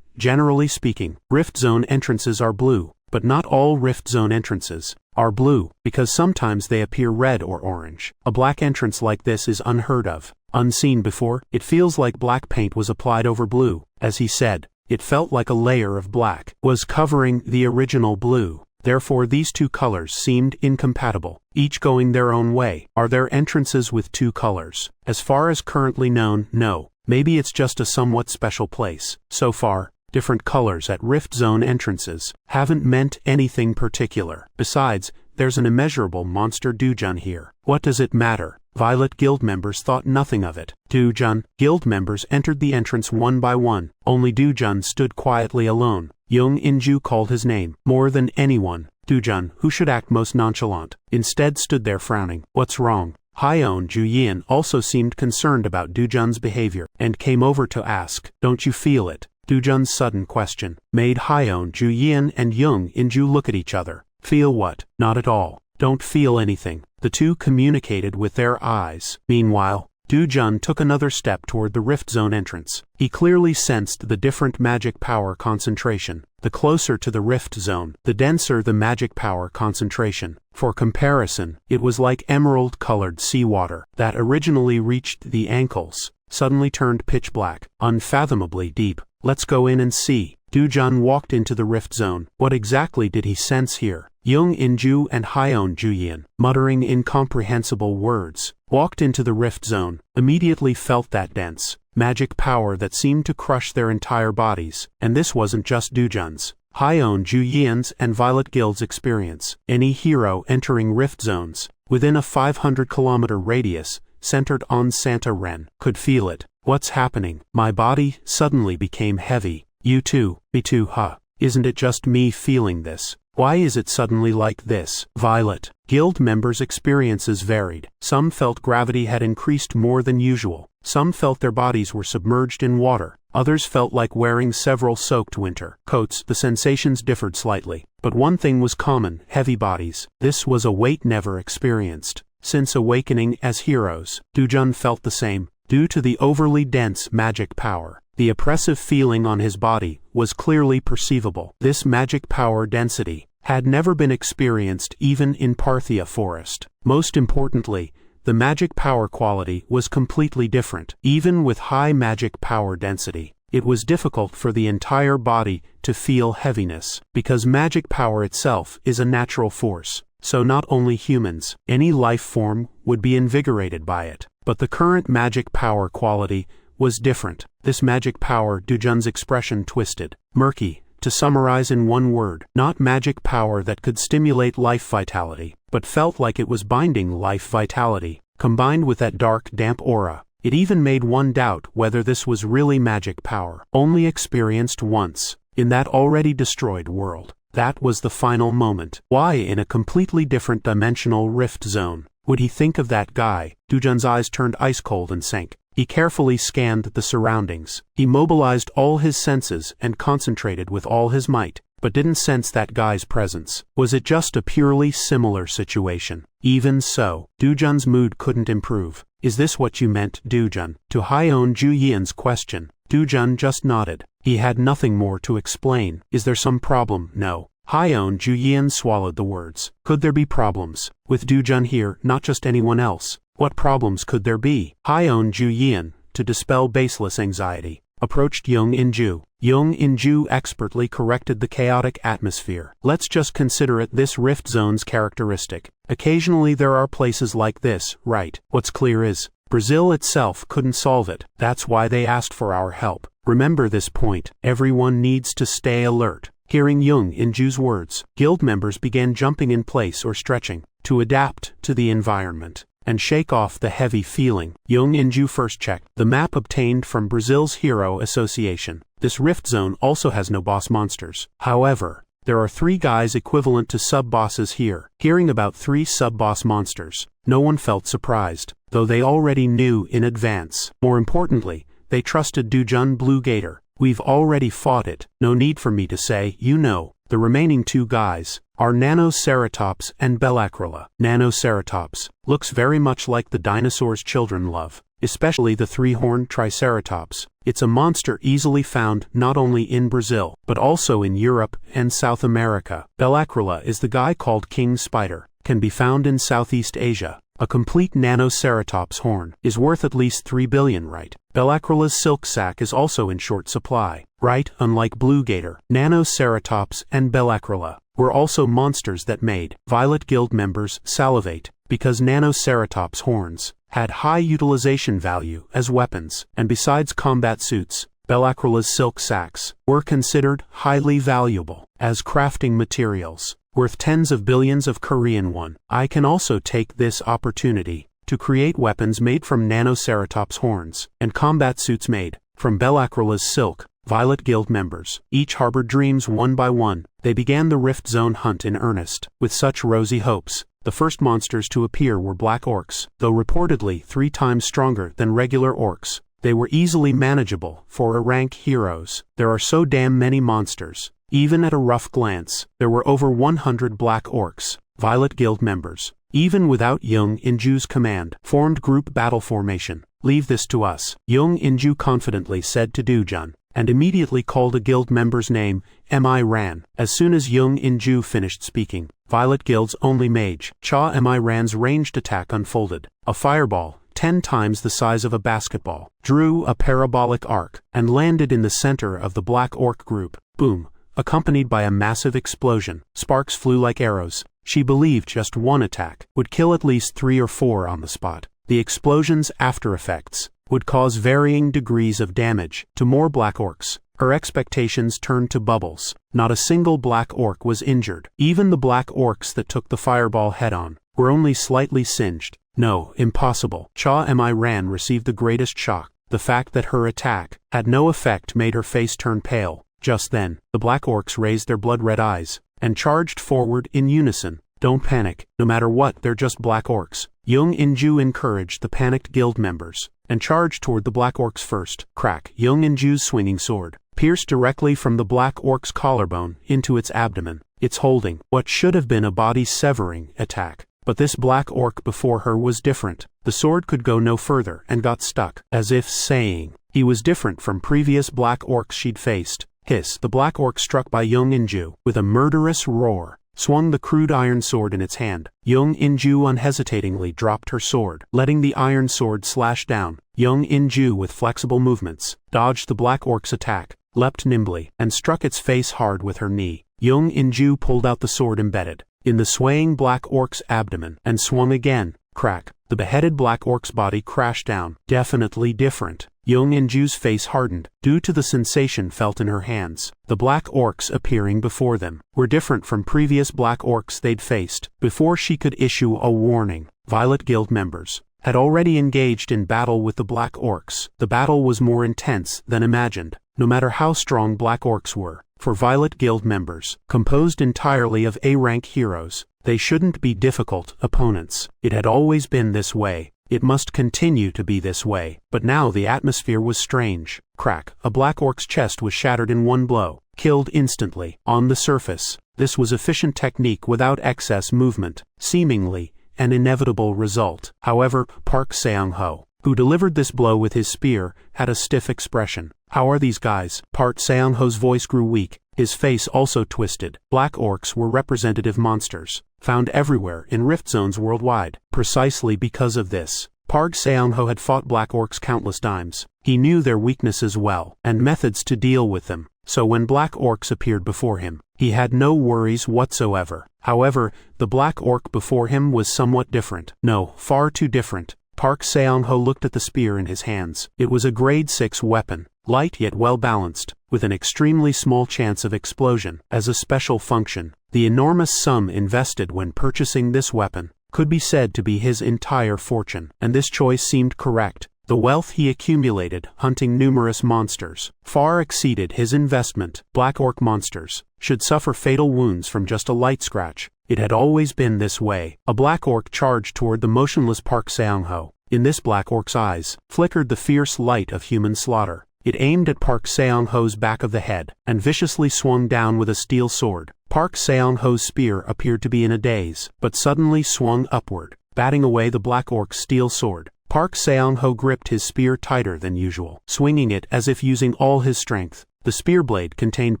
Generally speaking, rift zone entrances are blue. But not all Rift Zone entrances are blue, because sometimes they appear red or orange. A black entrance like this is unheard of, unseen before. It feels like black paint was applied over blue. As he said, it felt like a layer of black was covering the original blue. Therefore these two colors seemed incompatible, each going their own way. Are there entrances with two colors? As far as currently known, no. Maybe it's just a somewhat special place. So far, different colors at Rift Zone entrances haven't meant anything particular. Besides, there's an immeasurable monster Dujun here. What does it matter? Violet Guild members thought nothing of it. Dujun. Guild members entered the entrance one by one. Only Dujun stood quietly alone. Young Inju called his name. More than anyone, Dujun, who should act most nonchalant, instead stood there frowning. What's wrong? Hyeon Juyin also seemed concerned about Dujun's behavior, and came over to ask, "Don't you feel it?" Dujun's sudden question made Hyeon Juyin and Young Inju look at each other. Feel what? Not at all. Don't feel anything. The two communicated with their eyes. Meanwhile, Dujun took another step toward the Rift Zone entrance. He clearly sensed the different magic power concentration. The closer to the Rift Zone, the denser the magic power concentration. For comparison, it was like emerald-colored seawater that originally reached the ankles, suddenly turned pitch black, unfathomably deep. Let's go in and see. Dujun walked into the Rift Zone. What exactly did he sense here? Young Inju and Hyeon Juyin, muttering incomprehensible words, walked into the Rift Zone, immediately felt that dense magic power that seemed to crush their entire bodies. And this wasn't just Dujun's, Hyeon Juyin's and Violet Guild's experience. Any hero entering Rift Zones within a 500-kilometer radius centered on Santa Ren could feel it. What's happening? My body suddenly became heavy. You too? Me too, huh? Isn't it just me feeling this? Why is it suddenly like this? Violet Guild members' experiences varied. Some felt gravity had increased more than usual. Some felt their bodies were submerged in water. Others felt like wearing several soaked winter coats. The sensations differed slightly, but one thing was common: heavy bodies. This was a weight never experienced since awakening as heroes. Dujun felt the same. Due to the overly dense magic power, the oppressive feeling on his body was clearly perceivable. This magic power density had never been experienced even in Parthia Forest. Most importantly, the magic power quality was completely different. Even with high magic power density, it was difficult for the entire body to feel heaviness, because magic power itself is a natural force. So not only humans, any life form would be invigorated by it. But the current magic power quality was different. This magic power, Dujun's expression twisted. Murky, to summarize in one word. Not magic power that could stimulate life vitality, but felt like it was binding life vitality, combined with that dark, damp aura. It even made one doubt whether this was really magic power, only experienced once, in that already destroyed world. That was the final moment. Why in a completely different dimensional Rift Zone would he think of that guy? Dujun's eyes turned ice cold and sank. He carefully scanned the surroundings. He mobilized all his senses and concentrated with all his might, but didn't sense that guy's presence. Was it just a purely similar situation? Even so, Dujun's mood couldn't improve. Is this what you meant, Dujun? To Hyeon Juyin's question, Dujun just nodded. He had nothing more to explain. Is there some problem? No. Hyeon Juyin swallowed the words. Could there be problems with Dujun here, not just anyone else? What problems could there be? Hyeon Juyin, to dispel baseless anxiety, approached Young Inju. Young Inju expertly corrected the chaotic atmosphere. Let's just consider it this Rift Zone's characteristic. Occasionally there are places like this, right? What's clear is, Brazil itself couldn't solve it. That's why they asked for our help. Remember this point. Everyone needs to stay alert. Hearing Young Inju's words, guild members began jumping in place or stretching to adapt to the environment and shake off the heavy feeling. Young Inju first checked the map obtained from Brazil's Hero Association. This Rift Zone also has no boss monsters. However, there are 3 guys equivalent to sub-bosses here. Hearing about 3 sub-boss monsters, no one felt surprised, though they already knew in advance. More importantly, they trusted Dujun Blue Gator. We've already fought it. No need for me to say, you know. The remaining 2 guys are Nanoceratops and Belacryla. Nanoceratops looks very much like the dinosaurs children love. especially the three-horned triceratops. It's a monster easily found not only in Brazil, but also in Europe and South America. Belacrula is the guy called king spider, can be found in Southeast Asia. A complete nanoceratops horn is worth at least 3 billion, right? Belacrula's silk sac is also in short supply, right? Unlike blue gator, nanoceratops and Belacrula were also monsters that made Violet Guild members salivate, because nanoceratops horns had high utilization value as weapons, and besides combat suits, Belacrula's silk sacs were considered highly valuable as crafting materials, worth tens of billions of Korean won. I can also take this opportunity to create weapons made from nanoceratops horns, and combat suits made from Belacrula's silk. Violet Guild members each harbored dreams one by one. They began the Rift Zone hunt in earnest, with such rosy hopes. The first monsters to appear were black orcs, though reportedly 3 times stronger than regular orcs. They were easily manageable for A-rank heroes. There are so damn many monsters. Even at a rough glance, there were over 100 black orcs. Violet Guild members, even without Young Inju's command, formed group battle formation. Leave this to us, Young Inju confidently said to Dujun, and immediately called a guild member's name, Mi Ran. As soon as Young Inju finished speaking, Violet Guild's only mage, Cha Mi Ran's ranged attack unfolded. A fireball, 10 times the size of a basketball, drew a parabolic arc, and landed in the center of the black orc group. Boom! Accompanied by a massive explosion. Sparks flew like arrows. She believed just one attack would kill at least 3 or 4 on the spot. The explosion's after effects would cause varying degrees of damage to more black orcs. Her expectations turned to bubbles. Not a single black orc was injured. Even the black orcs that took the fireball head-on were only slightly singed. No, impossible. Cha Mi Ran received the greatest shock. The fact that her attack had no effect made her face turn pale. Just then, the black orcs raised their blood-red eyes and charged forward in unison. Don't panic, no matter what, they're just black orcs. Young Inju encouraged the panicked guild members and charged toward the black orcs first. Crack! Young Inju's swinging sword pierced directly from the black orc's collarbone into its abdomen. It's holding what should have been a body-severing attack. But this black orc before her was different. The sword could go no further and got stuck, as if saying he was different from previous black orcs she'd faced. Hiss! The black orc struck by Young Inju with a murderous roar, swung the crude iron sword in its hand. Young Inju unhesitatingly dropped her sword, letting the iron sword slash down. Young Inju, with flexible movements, dodged the black orc's attack, leapt nimbly, and struck its face hard with her knee. Young Inju pulled out the sword embedded in the swaying black orc's abdomen and swung again. Crack! The beheaded black orc's body crashed down. Definitely different. Young Inju's face hardened due to the sensation felt in her hands. The black orcs appearing before them were different from previous black orcs they'd faced. Before she could issue a warning, Violet Guild members had already engaged in battle with the black orcs. The battle was more intense than imagined, no matter how strong black orcs were. For Violet Guild members, composed entirely of A-rank heroes, they shouldn't be difficult opponents. It had always been this way. It must continue to be this way. But now the atmosphere was strange. Crack! A black orc's chest was shattered in one blow, killed instantly. On the surface, this was efficient technique without excess movement, seemingly an inevitable result. However, Park Seong-ho, who delivered this blow with his spear, had a stiff expression. How are these guys? Park Seong-ho's voice grew weak. His face also twisted. Black orcs were representative monsters, found everywhere in rift zones worldwide. Precisely because of this, Park Seong-ho had fought black orcs countless times. He knew their weaknesses well, and methods to deal with them. So when black orcs appeared before him, he had no worries whatsoever. However, the black orc before him was somewhat different. No, far too different. Park Seong-ho looked at the spear in his hands. It was a grade 6 weapon, light yet well balanced, with an extremely small chance of explosion. As a special function, the enormous sum invested when purchasing this weapon could be said to be his entire fortune, and this choice seemed correct. The wealth he accumulated hunting numerous monsters far exceeded his investment. Black orc monsters should suffer fatal wounds from just a light scratch. It had always been this way. A black orc charged toward the motionless Park Seong-ho. In this black orc's eyes flickered the fierce light of human slaughter. It aimed at Park Seong-ho's back of the head and viciously swung down with a steel sword. Park Seong-ho's spear appeared to be in a daze, but suddenly swung upward, batting away the black orc's steel sword. Park Seong-ho gripped his spear tighter than usual, swinging it as if using all his strength. The spear blade contained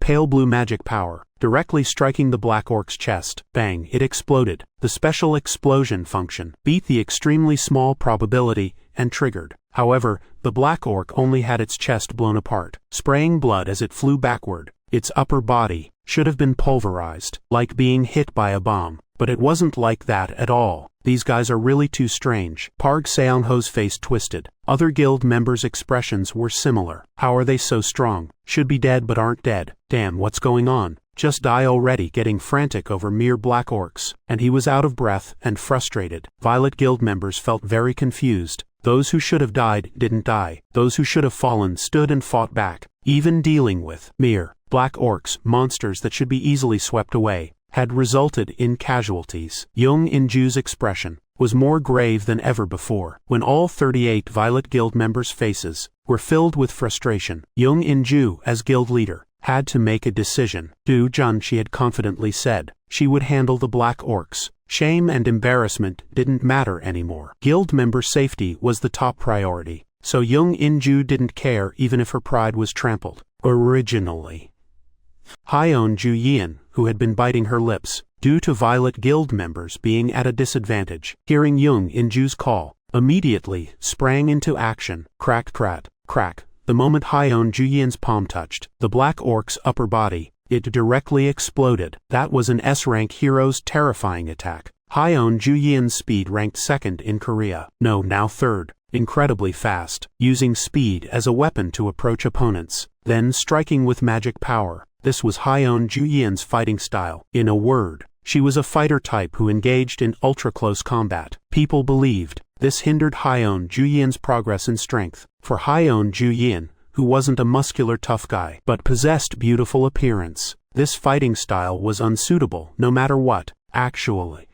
pale blue magic power, directly striking the black orc's chest. Bang! It exploded. The special explosion function beat the extremely small probability and triggered. However, the black orc only had its chest blown apart, spraying blood as it flew backward. Its upper body should have been pulverized, like being hit by a bomb. But it wasn't like that at all. These guys are really too strange. Park Seong-ho's face twisted. Other guild members' expressions were similar. How are they so strong? Should be dead but aren't dead. Damn, what's going on? Just die already, getting frantic over mere black orcs. And he was out of breath and frustrated. Violet guild members felt very confused. Those who should have died didn't die. Those who should have fallen stood and fought back. Even dealing with mere black orcs, monsters that should be easily swept away, had resulted in casualties. Young In-ju's expression was more grave than ever before. When all 38 Violet Guild members' faces were filled with frustration, Young In-ju, as guild leader, had to make a decision. Do-jun, she had confidently said, she would handle the black orcs. Shame and embarrassment didn't matter anymore. Guild member safety was the top priority, so Young In-ju didn't care even if her pride was trampled. Originally, Hyeon Ju-yeon, who had been biting her lips due to Violet Guild members being at a disadvantage, hearing Young In-ju's call, immediately sprang into action. Crack, crack, crack. The moment Hyeon Ju-yeon's palm touched the black orc's upper body, it directly exploded. That was an S-rank hero's terrifying attack. Hyeon Ju-yeon's speed ranked second in Korea. No, now third. Incredibly fast, using speed as a weapon to approach opponents, then striking with magic power. This was Hyeon Ju-yeon's fighting style. In a word, she was a fighter type who engaged in ultra-close combat. People believed this hindered Hyeon Ju-yeon's progress in strength. For Hyeon Ju-yeon, who wasn't a muscular tough guy, but possessed beautiful appearance, this fighting style was unsuitable no matter what. Actually,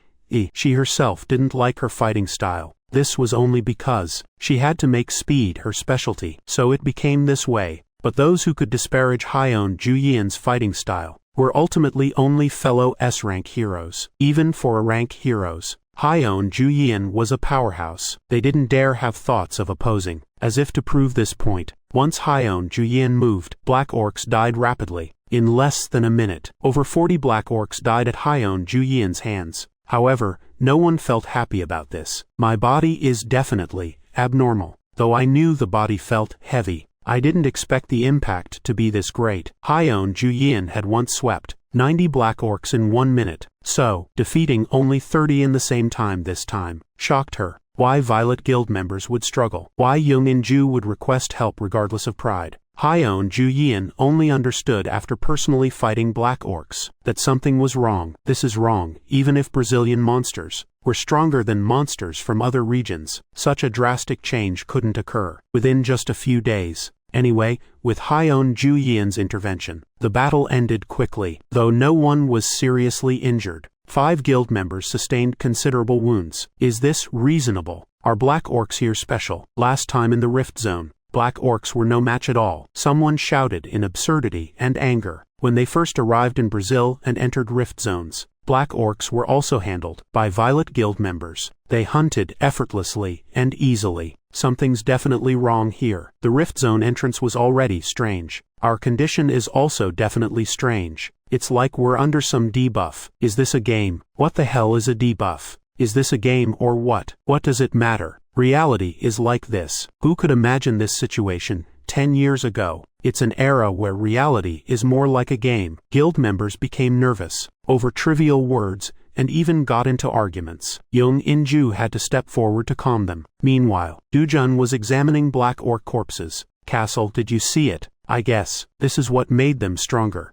she herself didn't like her fighting style. This was only because she had to make speed her specialty, so it became this way. But those who could disparage Hyeon Ju-yeon's fighting style were ultimately only fellow S-rank heroes. Even for rank heroes, Hyeon Ju-yeon was a powerhouse. They didn't dare have thoughts of opposing. As if to prove this point, once Hyeon Ju-yeon moved, black orcs died rapidly. In less than a minute, over 40 black orcs died at Hyeon Ju-yeon's hands. However, no one felt happy about this. My body is definitely abnormal. Though I knew the body felt heavy, I didn't expect the impact to be this great. Hyeon Ju-yeon had once swept 90 black orcs in 1 minute, so defeating only 30 in the same time this time shocked her. Why Violet Guild members would struggle. Why Young In-ju would request help regardless of pride. Hyeon Ju-yeon only understood after personally fighting black orcs that something was wrong. This is wrong. Even if Brazilian monsters were stronger than monsters from other regions, such a drastic change couldn't occur within just a few days. Anyway, with Hyeon Ju-yeon's intervention, the battle ended quickly, though no one was seriously injured. 5 guild members sustained considerable wounds. Is this reasonable? Are black orcs here special? Last time in the Rift Zone, black orcs were no match at all. Someone shouted in absurdity and anger. When they first arrived in Brazil and entered Rift Zones, black orcs were also handled by Violet Guild members. They hunted effortlessly and easily. Something's definitely wrong here. The Rift Zone entrance was already strange. Our condition is also definitely strange. It's like we're under some debuff. Is this a game? What the hell is a debuff? Is this a game or what? What does it matter? Reality is like this. Who could imagine this situation 10 years ago? It's an era where reality is more like a game. Guild members became nervous over trivial words and even got into arguments. Young In-ju had to step forward to calm them. Meanwhile, Do-jun was examining black orc corpses. Castle, did you see it? I guess this is what made them stronger.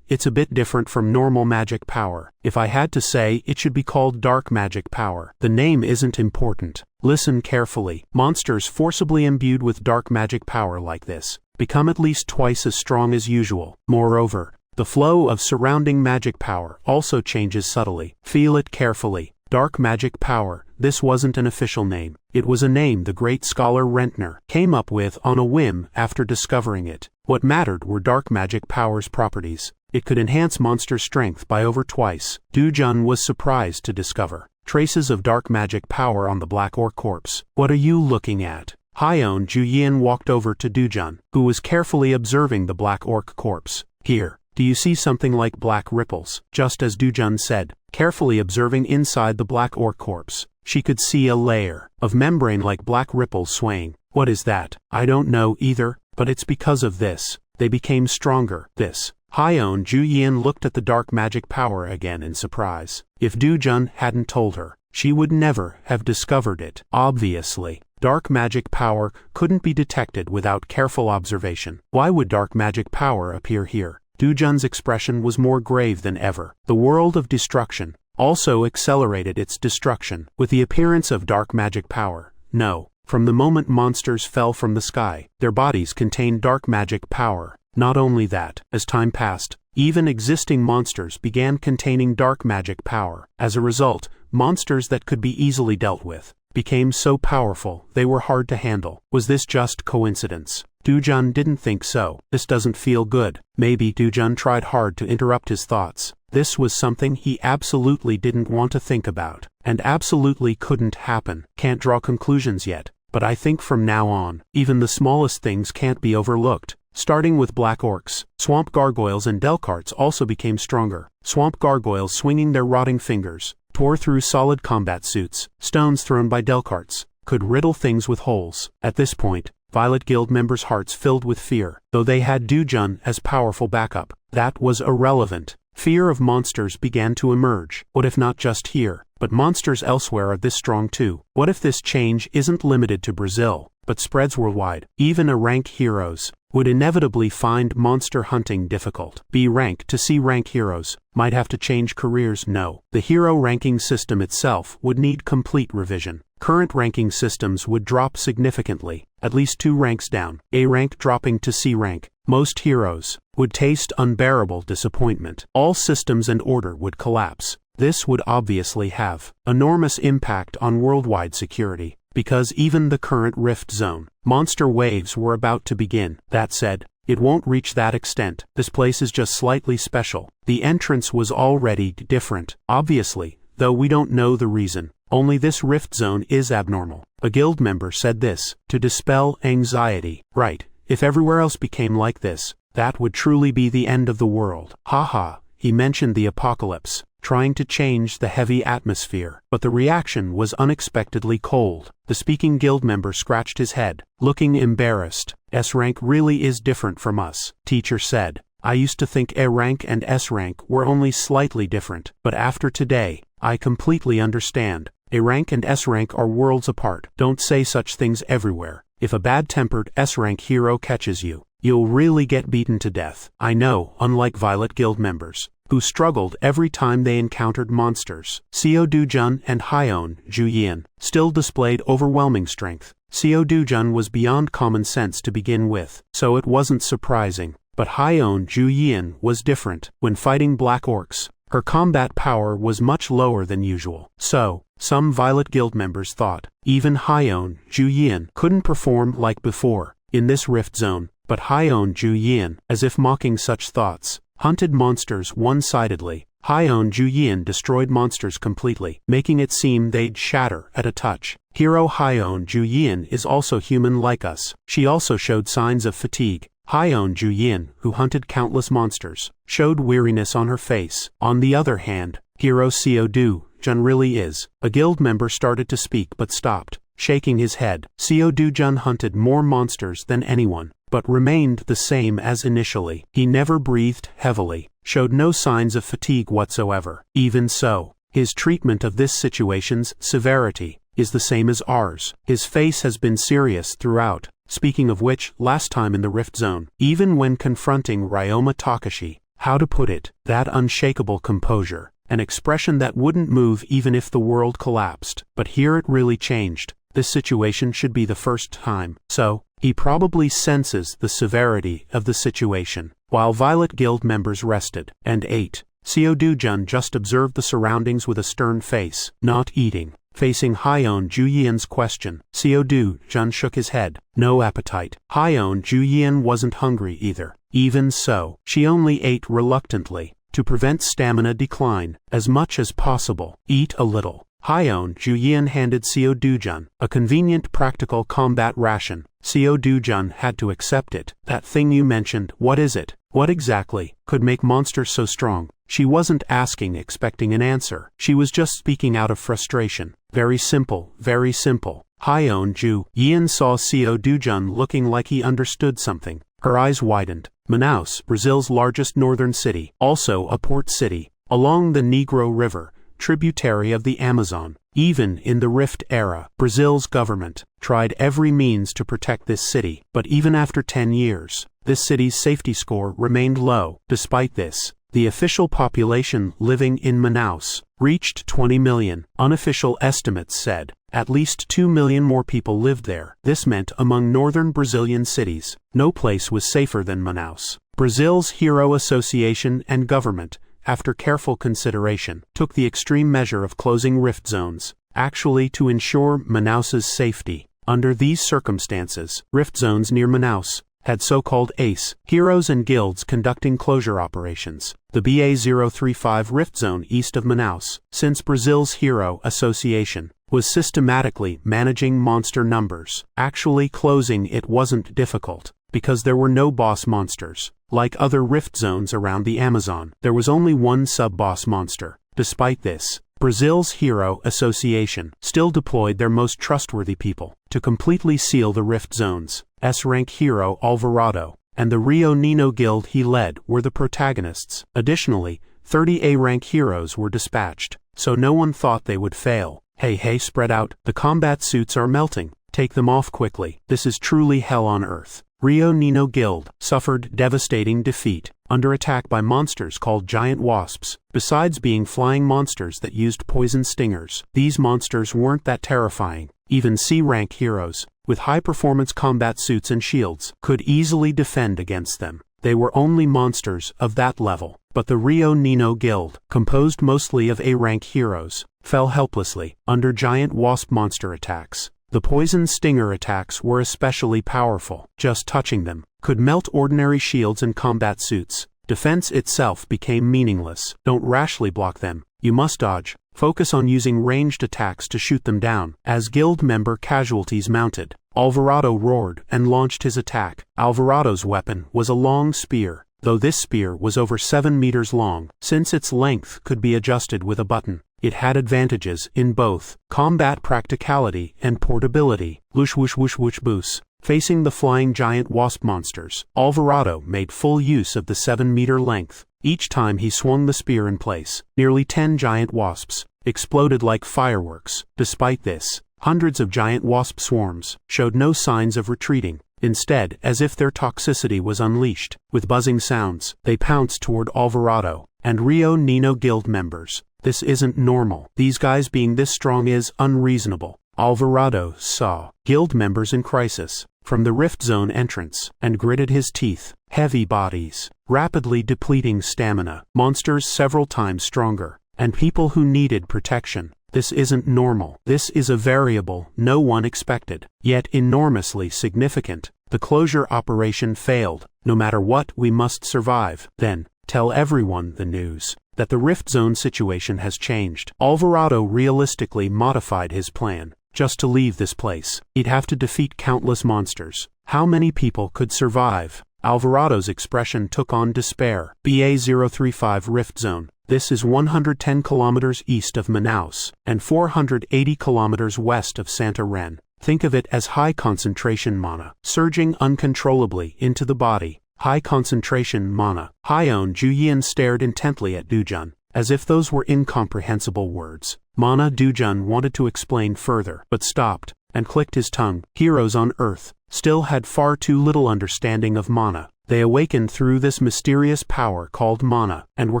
It's a bit different from normal magic power. If I had to say, it should be called dark magic power. The name isn't important. Listen carefully. Monsters forcibly imbued with dark magic power like this become at least twice as strong as usual. Moreover, the flow of surrounding magic power also changes subtly. Feel it carefully. Dark magic power. This wasn't an official name. It was a name the great scholar Rentner came up with on a whim after discovering it. What mattered were dark magic power's properties. It could enhance monster strength by over twice. Do-jun was surprised to discover traces of dark magic power on the black orc corpse. What are you looking at? Hyeon Juyin walked over to Dujun, who was carefully observing the black orc corpse. Here, do you see something like black ripples? Just as Dujun said, carefully observing inside the black orc corpse, she could see a layer of membrane like black ripples swaying. What is that? I don't know either, but it's because of this. They became stronger. This. Hyeon Juyin looked at the dark magic power again in surprise. If Dujun hadn't told her, she would never have discovered it. Obviously, dark magic power couldn't be detected without careful observation. Why would dark magic power appear here? Dujun's expression was more grave than ever. The world of destruction also accelerated its destruction with the appearance of dark magic power. No, from the moment monsters fell from the sky, their bodies contained dark magic power. Not only that, as time passed, even existing monsters began containing dark magic power. As a result, monsters that could be easily dealt with became so powerful they were hard to handle. Was this just coincidence? Dujun didn't think so. This doesn't feel good. Maybe Dujun tried hard to interrupt his thoughts. This was something he absolutely didn't want to think about, and absolutely couldn't happen. Can't draw conclusions yet, but I think from now on, even the smallest things can't be overlooked. Starting with black orcs, swamp gargoyles and delcarts also became stronger. Swamp gargoyles swinging their rotting fingers tore through solid combat suits. Stones thrown by delcarts could riddle things with holes. At this point, Violet Guild members' hearts filled with fear. Though they had Dujun as powerful backup, that was irrelevant. Fear of monsters began to emerge. What if not just here, but monsters elsewhere are this strong too? What if this change isn't limited to Brazil, but spreads worldwide? Even A-rank heroes would inevitably find monster hunting difficult. B-rank to C-rank heroes might have to change careers. No, the hero ranking system itself would need complete revision. Current ranking systems would drop significantly, at least 2 ranks down. A-rank dropping to C-rank. Most heroes would taste unbearable disappointment. All systems and order would collapse. This would obviously have enormous impact on worldwide security, because even the current rift zone, monster waves were about to begin. That said, it won't reach that extent. This place is just slightly special. The entrance was already different. Obviously, though we don't know the reason. Only this rift zone is abnormal. A guild member said this to dispel anxiety. Right, if everywhere else became like this, that would truly be the end of the world. Haha, he mentioned the apocalypse, trying to change the heavy atmosphere, but the reaction was unexpectedly cold. The speaking guild member scratched his head, looking embarrassed. S-rank really is different from us, teacher said. I used to think A-rank and S-rank were only slightly different, but after today, I completely understand. A-rank and S-rank are worlds apart. Don't say such things everywhere. If a bad-tempered S-rank hero catches you, you'll really get beaten to death. I know, unlike Violet Guild members, who struggled every time they encountered monsters. Seo Dujun and Hyeon Juyin still displayed overwhelming strength. Seo Dujun was beyond common sense to begin with, so it wasn't surprising. But Hyeon Juyin was different. When fighting black orcs, her combat power was much lower than usual. So, some Violet Guild members thought even Hyeon Juyin couldn't perform like before in this rift zone. But Hyeon Juyin, as if mocking such thoughts, hunted monsters one-sidedly. Hyeon Juyin destroyed monsters completely, making it seem they'd shatter at a touch. Hero Hyeon Juyin is also human like us. She also showed signs of fatigue. Hyeon Juyin, who hunted countless monsters, showed weariness on her face. On the other hand, hero Seo Dujun really is. A guild member started to speak but stopped, shaking his head. Seo Dujun hunted more monsters than anyone, but remained the same as initially. He never breathed heavily, showed no signs of fatigue whatsoever. Even so, his treatment of this situation's severity is the same as ours. His face has been serious throughout. Speaking of which, last time in the Rift Zone, even when confronting Ryoma Takashi, how to put it, that unshakable composure, an expression that wouldn't move even if the world collapsed. But here it really changed. This situation should be the first time, so he probably senses the severity of the situation. While Violet Guild members rested and ate, Seo Dujun just observed the surroundings with a stern face, not eating. Facing Hyeon Juyin's question, Seo Dujun shook his head. No appetite. Hyeon Juyin wasn't hungry either. Even so, she only ate reluctantly, to prevent stamina decline, as much as possible. Eat a little. Hyeon Ju-yeon handed Seo Do-jun a convenient practical combat ration. Seo Do-jun had to accept it. That thing you mentioned, what is it? What exactly could make monsters so strong? She wasn't asking expecting an answer. She was just speaking out of frustration. Very simple, very simple. Hyeon Ju-yeon saw Seo Do-jun looking like he understood something. Her eyes widened. Manaus, Brazil's largest northern city, also a port city, along the Negro River, tributary of the Amazon. Even in the Rift era, Brazil's government tried every means to protect this city, but even after 10 years, this city's safety score remained low. Despite this, the official population living in Manaus reached 20 million. Unofficial estimates said at least 2 million more people lived there. This meant among northern Brazilian cities, no place was safer than Manaus. Brazil's Hero Association and government, after careful consideration, took the extreme measure of closing rift zones, actually to ensure Manaus's safety. Under these circumstances, rift zones near Manaus had so-called ACE, heroes and guilds conducting closure operations. The BA-035 rift zone east of Manaus, since Brazil's Hero Association was systematically managing monster numbers. Actually closing it wasn't difficult, because there were no boss monsters. Like other rift zones around the Amazon, there was only one sub-boss monster. Despite this, Brazil's Hero Association still deployed their most trustworthy people to completely seal the rift zones. S-rank hero Alvarado and the Rio Nino guild he led were the protagonists. Additionally, 30 A-rank heroes were dispatched, so no one thought they would fail. Hey, spread out. The combat suits are melting. Take them off quickly. This is truly hell on earth. Rio Nino Guild suffered devastating defeat under attack by monsters called giant wasps. Besides being flying monsters that used poison stingers, these monsters weren't that terrifying. Even C-rank heroes, with high-performance combat suits and shields, could easily defend against them. They were only monsters of that level. But the Rio Nino Guild, composed mostly of A-rank heroes, fell helplessly under giant wasp monster attacks. The poison stinger attacks were especially powerful. Just touching them could melt ordinary shields and combat suits. Defense itself became meaningless. Don't rashly block them. You must dodge. Focus on using ranged attacks to shoot them down. As guild member casualties mounted, Alvarado roared and launched his attack. Alvarado's weapon was a long spear, though this spear was over 7 meters long. Since its length could be adjusted with a button, it had advantages in both combat practicality and portability. Whoosh whoosh whoosh whoosh boos. Facing the flying giant wasp monsters, Alvarado made full use of the 7-meter length. Each time he swung the spear in place, nearly 10 giant wasps exploded like fireworks. Despite this, hundreds of giant wasp swarms showed no signs of retreating. Instead, as if their toxicity was unleashed, with buzzing sounds, they pounced toward Alvarado and Rio Nino Guild members. This isn't normal. These guys being this strong is unreasonable. Alvarado saw guild members in crisis from the rift zone entrance and gritted his teeth. Heavy bodies, rapidly depleting stamina, monsters several times stronger, and people who needed protection. This isn't normal. This is a variable no one expected, yet enormously significant. The closure operation failed. No matter what, we must survive. Then, tell everyone the news that the rift zone situation has changed. Alvarado realistically modified his plan. Just to leave this place, he'd have to defeat countless monsters. How many people could survive? Alvarado's expression took on despair. BA-035 Rift Zone. This is 110 kilometers east of Manaus and 480 kilometers west of Santa Ren. Think of it as high concentration mana, surging uncontrollably into the body. High concentration mana. Hyeon Ju-yeon stared intently at Do-jun, as if those were incomprehensible words. Mana Do-jun wanted to explain further, but stopped, and clicked his tongue. Heroes on Earth still had far too little understanding of mana. They awakened through this mysterious power called mana, and were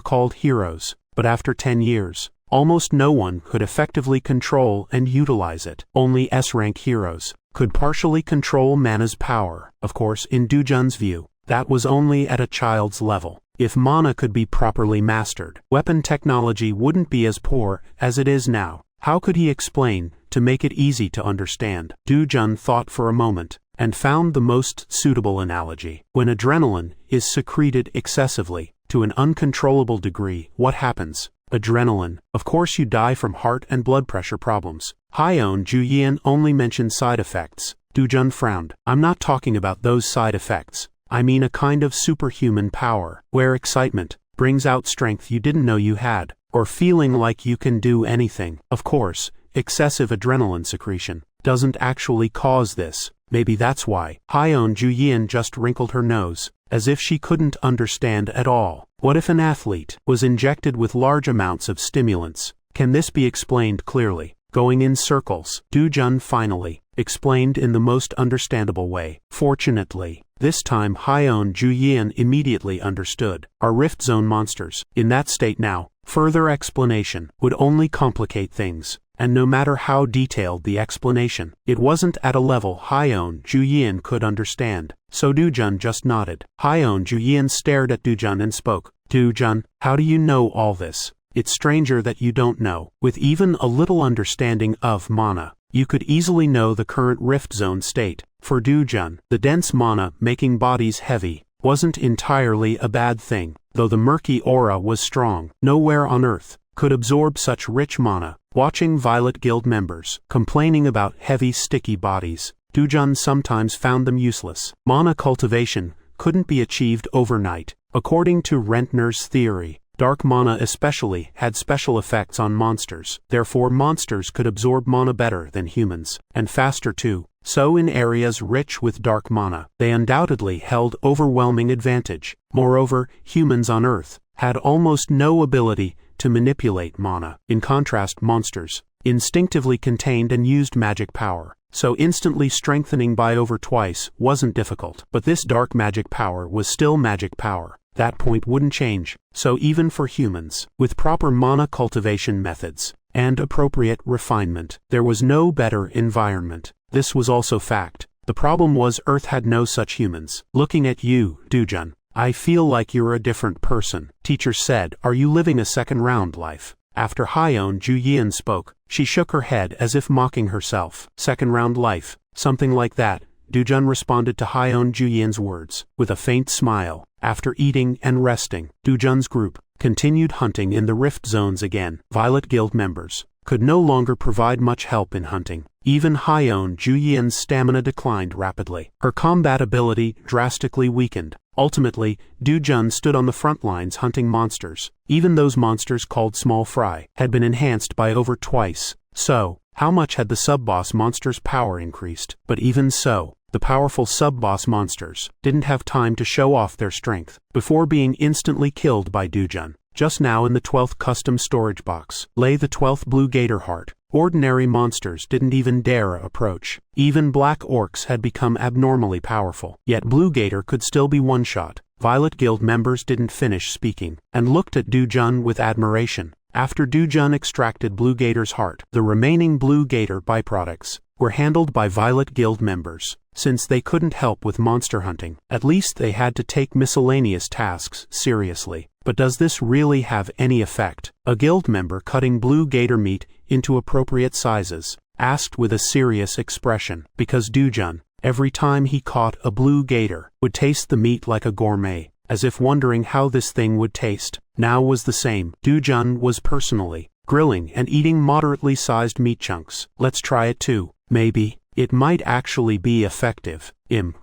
called heroes. But after 10 years, almost no one could effectively control and utilize it. Only S-rank heroes could partially control mana's power. Of course, in Do-jun's view, that was only at a child's level. If mana could be properly mastered, weapon technology wouldn't be as poor as it is now. How could he explain to make it easy to understand? Do-jun thought for a moment and found the most suitable analogy. When adrenaline is secreted excessively to an uncontrollable degree, what happens? Adrenaline. Of course you die from heart and blood pressure problems. Hyeon Ju-yeon only mentioned side effects. Dojun frowned. I'm not talking about those side effects. I mean a kind of superhuman power, where excitement brings out strength you didn't know you had, or feeling like you can do anything. Of course, excessive adrenaline secretion doesn't actually cause this. Maybe that's why. Hyeon Ju-yeon just wrinkled her nose, as if she couldn't understand at all. What if an athlete was injected with large amounts of stimulants? Can this be explained clearly? Going in circles. Dojun finally explained in the most understandable way. Fortunately, this time Hyeon Ju-yeon immediately understood. Are Rift Zone monsters in that state now? Further explanation would only complicate things, and no matter how detailed the explanation, it wasn't at a level Hyeon Ju-yeon could understand. So Dojun just nodded. Hyeon Ju-yeon stared at Dojun and spoke. Dojun, how do you know all this? It's stranger that you don't know. With even a little understanding of mana, you could easily know the current Rift Zone state. For Dojun, the dense mana making bodies heavy wasn't entirely a bad thing, though the murky aura was strong. Nowhere on Earth could absorb such rich mana. Watching Violet Guild members complaining about heavy sticky bodies, Dojun sometimes found them useless. Mana cultivation couldn't be achieved overnight. According to Rentner's theory, dark mana especially had special effects on monsters. Therefore monsters could absorb mana better than humans, and faster too. So in areas rich with dark mana, they undoubtedly held overwhelming advantage. Moreover, humans on Earth had almost no ability to manipulate mana. In contrast, monsters instinctively contained and used magic power, so instantly strengthening by over twice wasn't difficult. But this dark magic power was still magic power. That point wouldn't change. So even for humans, with proper mana cultivation methods and appropriate refinement, there was no better environment. This was also fact. The problem was Earth had no such humans. Looking at you, Dojun, I feel like you're a different person. Teacher said, are you living a second round life? After Hyeon Ju-yeon spoke, she shook her head as if mocking herself. Second round life, something like that. Dojun responded to Hyeon Ju-yeon's words with a faint smile. After eating and resting, Dojun's group continued hunting in the Rift Zones again. Violet Guild members could no longer provide much help in hunting. Even Hyeon Ju-yeon's stamina declined rapidly. Her combat ability drastically weakened. Ultimately, Dojun stood on the front lines hunting monsters. Even those monsters called Small Fry had been enhanced by over twice. So, how much had the sub-boss monsters' power increased? But even so, the powerful sub-boss monsters didn't have time to show off their strength before being instantly killed by Dojun. Just now in the 12th custom storage box lay the 12th Blue Gator heart. Ordinary monsters didn't even dare approach. Even black orcs had become abnormally powerful. Yet Blue Gator could still be one-shot. Violet Guild members didn't finish speaking, and looked at Dojun with admiration. After Dojun extracted Blue Gator's heart, the remaining Blue Gator byproducts were handled by Violet Guild members. Since they couldn't help with monster hunting, at least they had to take miscellaneous tasks seriously. But does this really have any effect? A guild member cutting Blue Gator meat into appropriate sizes asked with a serious expression, because Dojun, every time he caught a Blue Gator, would taste the meat like a gourmet, as if wondering how this thing would taste. Now was the same. Dojun was personally grilling and eating moderately sized meat chunks. Let's try it too. Maybe it might actually be effective.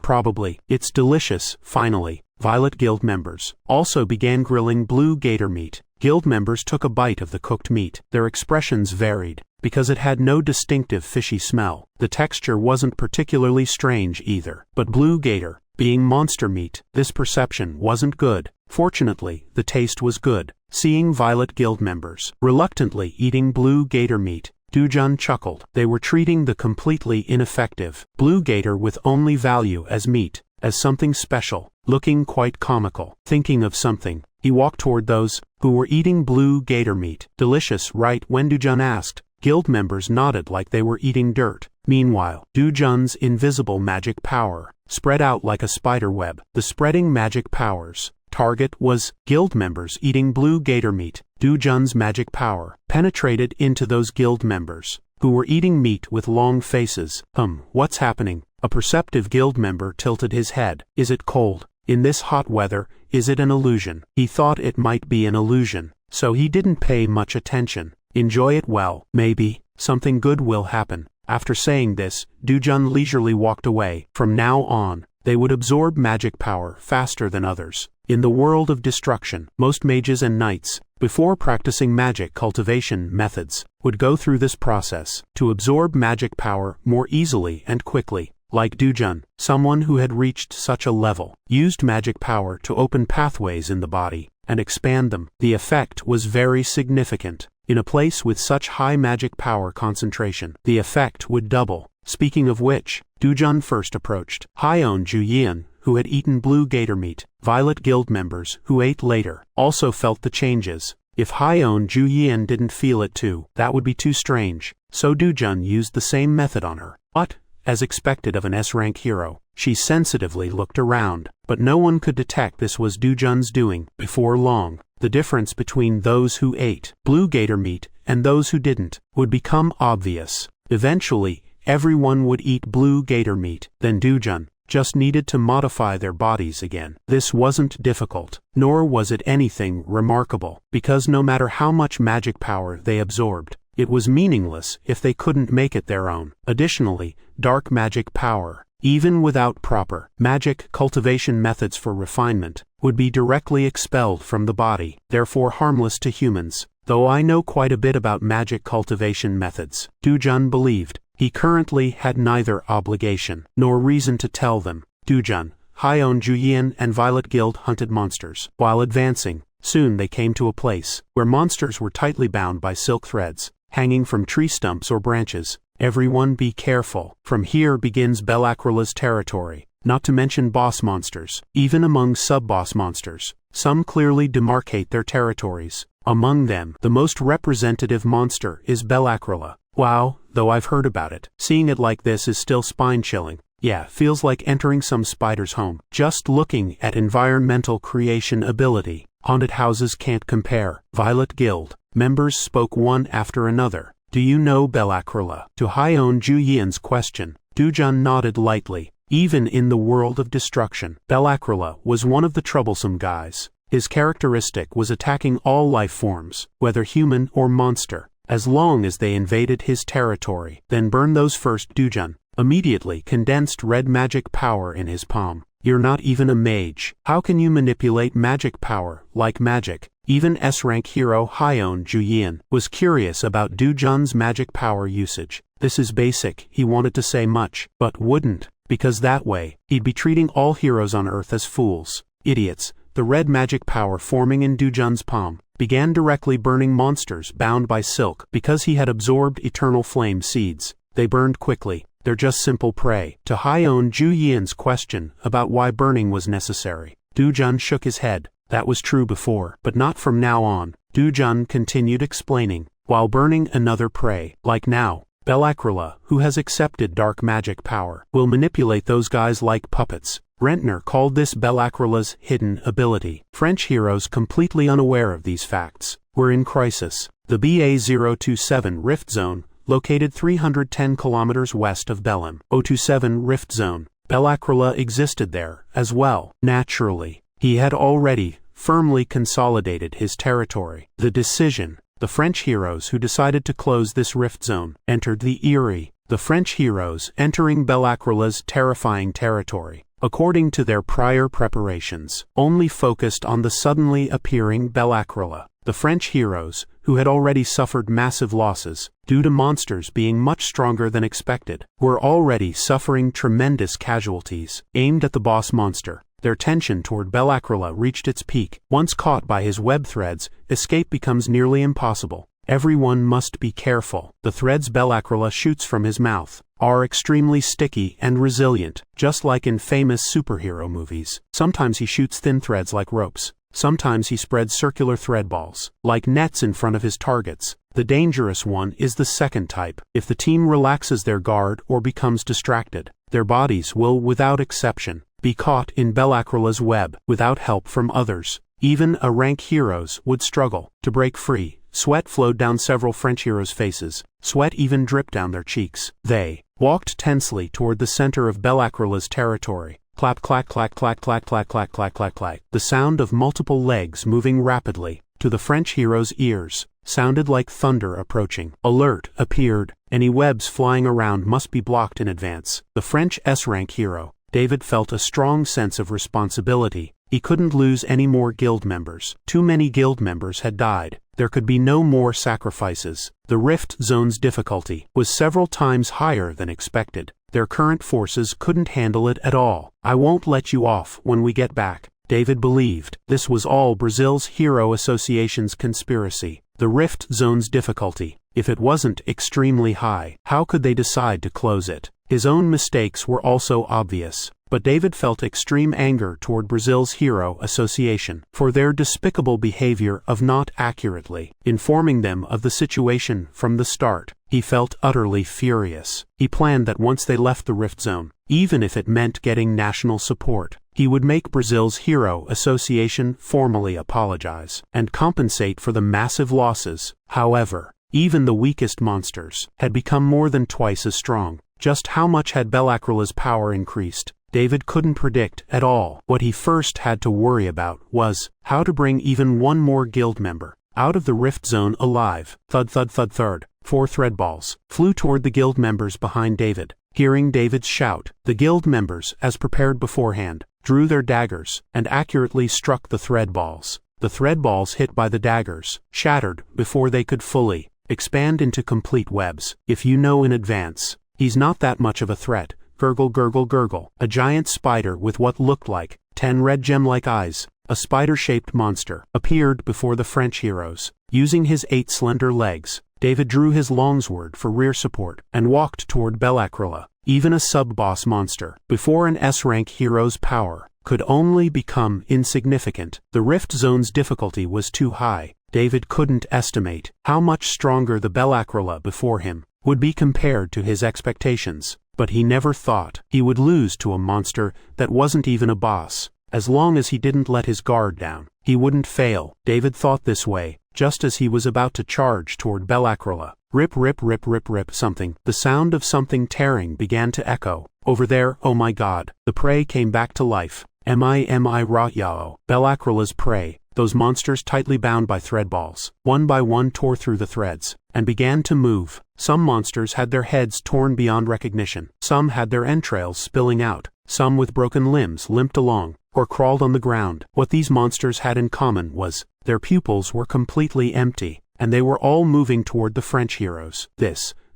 Probably. It's delicious. Finally, Violet Guild members also began grilling Blue Gator meat. Guild members took a bite of the cooked meat. Their expressions varied, because it had no distinctive fishy smell. The texture wasn't particularly strange either. But Blue Gator being monster meat, this perception wasn't good. Fortunately, the taste was good. Seeing Violet Guild members reluctantly eating Blue Gator meat, Dojun chuckled. They were treating the completely ineffective Blue Gator with only value as meat, as something special, looking quite comical. Thinking of something, he walked toward those who were eating Blue Gator meat. Delicious, right? When Dojun asked, guild members nodded like they were eating dirt. Meanwhile, Dojun's invisible magic power spread out like a spider web. The spreading magic powers target was guild members eating Blue Gator meat. Dojun's magic power penetrated into those guild members who were eating meat with long faces. What's happening? A perceptive guild member tilted his head. Is it cold? In this hot weather, is it an illusion? He thought it might be an illusion. so he didn't pay much attention. Enjoy it well, maybe something good will happen. After saying this, Dujun leisurely walked away. From now on, they would absorb magic power faster than others. In the world of destruction, most mages and knights, before practicing magic cultivation methods, would go through this process to absorb magic power more easily and quickly. Like Dujun, someone who had reached such a level, used magic power to open pathways in the body and expand them. The effect was very significant. In a place with such high magic power concentration, the effect would double. Speaking of which, Dujun first approached Hyeon Juyin, who had eaten blue gator meat. Violet Guild members, who ate later, also felt the changes. If Hyeon Juyin didn't feel it too, that would be too strange. So Dujun used the same method on her. But, as expected of an S-rank hero, she sensitively looked around, but no one could detect this was Dujun's doing. Before long, the difference between those who ate blue gator meat and those who didn't would become obvious. Eventually, everyone would eat blue gator meat. Then Dujun just needed to modify their bodies again. This wasn't difficult, nor was it anything remarkable, because no matter how much magic power they absorbed, it was meaningless if they couldn't make it their own. Additionally, dark magic power, even without proper magic cultivation methods for refinement, would be directly expelled from the body, therefore harmless to humans. Though I know quite a bit about magic cultivation methods, Dujun believed he currently had neither obligation nor reason to tell them. Dujun, Hyeon Juyin and Violet Guild hunted monsters. While advancing, soon they came to a place where monsters were tightly bound by silk threads, hanging from tree stumps or branches. Everyone be careful. From here begins Belacrylla's territory, not to mention boss monsters. Even among sub-boss monsters, some clearly demarcate their territories. Among them, the most representative monster is Belacrylla. Wow, though I've heard about it, seeing it like this is still spine-chilling. Yeah, feels like entering some spider's home. Just looking at environmental creation ability, haunted houses can't compare. Violet Guild members spoke one after another. Do you know Belacrylla? To Hyeon Juyin's question, Dujun nodded lightly. Even in the world of destruction, Belacrylla was one of the troublesome guys. His characteristic was attacking all life forms, whether human or monster, as long as they invaded his territory. Then burn those first. Dujun immediately condensed red magic power in his palm. You're not even a mage. How can you manipulate magic power like magic? Even S-rank hero Hyeon Juyin was curious about Dujun's magic power usage. This is basic, he wanted to say much, but wouldn't, because that way, he'd be treating all heroes on Earth as fools. Idiots. The red magic power forming in Dujun's palm began directly burning monsters bound by silk because he had absorbed eternal flame seeds. They burned quickly. They're just simple prey. To Hyeon Juyin's question about why burning was necessary, Dujun shook his head. That was true before, but not from now on. Dujun continued explaining. While burning another prey, like now, Belacrylla, who has accepted dark magic power, will manipulate those guys like puppets. Rentner called this Belacrylla's hidden ability. French heroes completely unaware of these facts were in crisis. The BA-027 Rift Zone, located 310 kilometers west of Belem. 027 Rift Zone. Belacrylla existed there, as well. Naturally, he had already firmly consolidated his territory. The French heroes who decided to close this rift zone entered the Eyrie. The French heroes entering Belacrylla's terrifying territory, according to their prior preparations, only focused on the suddenly appearing Belacrylla. The French heroes, who had already suffered massive losses due to monsters being much stronger than expected, were already suffering tremendous casualties. Aimed at the boss monster, their tension toward Belacrylla reached its peak. Once caught by his web threads, escape becomes nearly impossible. Everyone must be careful. The threads Belacrylla shoots from his mouth are extremely sticky and resilient, just like in famous superhero movies. Sometimes he shoots thin threads like ropes. Sometimes he spreads circular thread balls, like nets in front of his targets. The dangerous one is the second type. If the team relaxes their guard or becomes distracted, their bodies will, without exception, be caught in Belacrylla's web without help from others. Even rank heroes would struggle to break free. Sweat flowed down several French heroes' faces. Sweat even dripped down their cheeks. They walked tensely toward the center of Belacrylla's territory. Clap, clack, clack, clack, clack, clack, clack, clack, clack, clack. The sound of multiple legs moving rapidly to the French hero's ears, sounded like thunder approaching. Alert appeared. Any webs flying around must be blocked in advance. The French S-rank hero, David, felt a strong sense of responsibility. He couldn't lose any more guild members. Too many guild members had died. There could be no more sacrifices. The Rift Zone's difficulty was several times higher than expected. Their current forces couldn't handle it at all. I won't let you off when we get back, David believed. This was all Brazil's Hero Association's conspiracy. The Rift Zone's difficulty, if it wasn't extremely high, how could they decide to close it? His own mistakes were also obvious, but David felt extreme anger toward Brazil's Hero Association for their despicable behavior of not accurately informing them of the situation from the start. He felt utterly furious. He planned that once they left the Rift Zone, even if it meant getting national support, he would make Brazil's Hero Association formally apologize and compensate for the massive losses. However, even the weakest monsters had become more than twice as strong. Just how much had Belacrola's power increased? David couldn't predict at all. What he first had to worry about was how to bring even one more guild member out of the Rift Zone alive. Thud thud thud thud. 4 threadballs flew toward the guild members behind David. Hearing David's shout, the guild members, as prepared beforehand, drew their daggers and accurately struck the threadballs. The threadballs, hit by the daggers, shattered before they could fully expand into complete webs. If you know in advance, he's not that much of a threat. Gurgle gurgle gurgle. A giant spider with what looked like 10 red gem-like eyes, a spider-shaped monster, appeared before the French heroes. Using his 8 slender legs, David drew his longsword for rear support and walked toward Belacrola. Even a sub-boss monster, before an S-rank hero's power, could only become insignificant. The Rift Zone's difficulty was too high. David couldn't estimate how much stronger the Belacrola before him would be compared to his expectations. But he never thought he would lose to a monster that wasn't even a boss. As long as he didn't let his guard down, he wouldn't fail. David thought this way, just as he was about to charge toward Belacrola. Rip rip rip rip rip something. The sound of something tearing began to echo. Over there, oh my god. The prey came back to life. Mi ra yao. Belacrola's prey, those monsters tightly bound by threadballs, one by one tore through the threads and began to move. Some monsters had their heads torn beyond recognition. Some had their entrails spilling out. Some with broken limbs limped along or crawled on the ground. What these monsters had in common was their pupils were completely empty, and they were all moving toward the French heroes.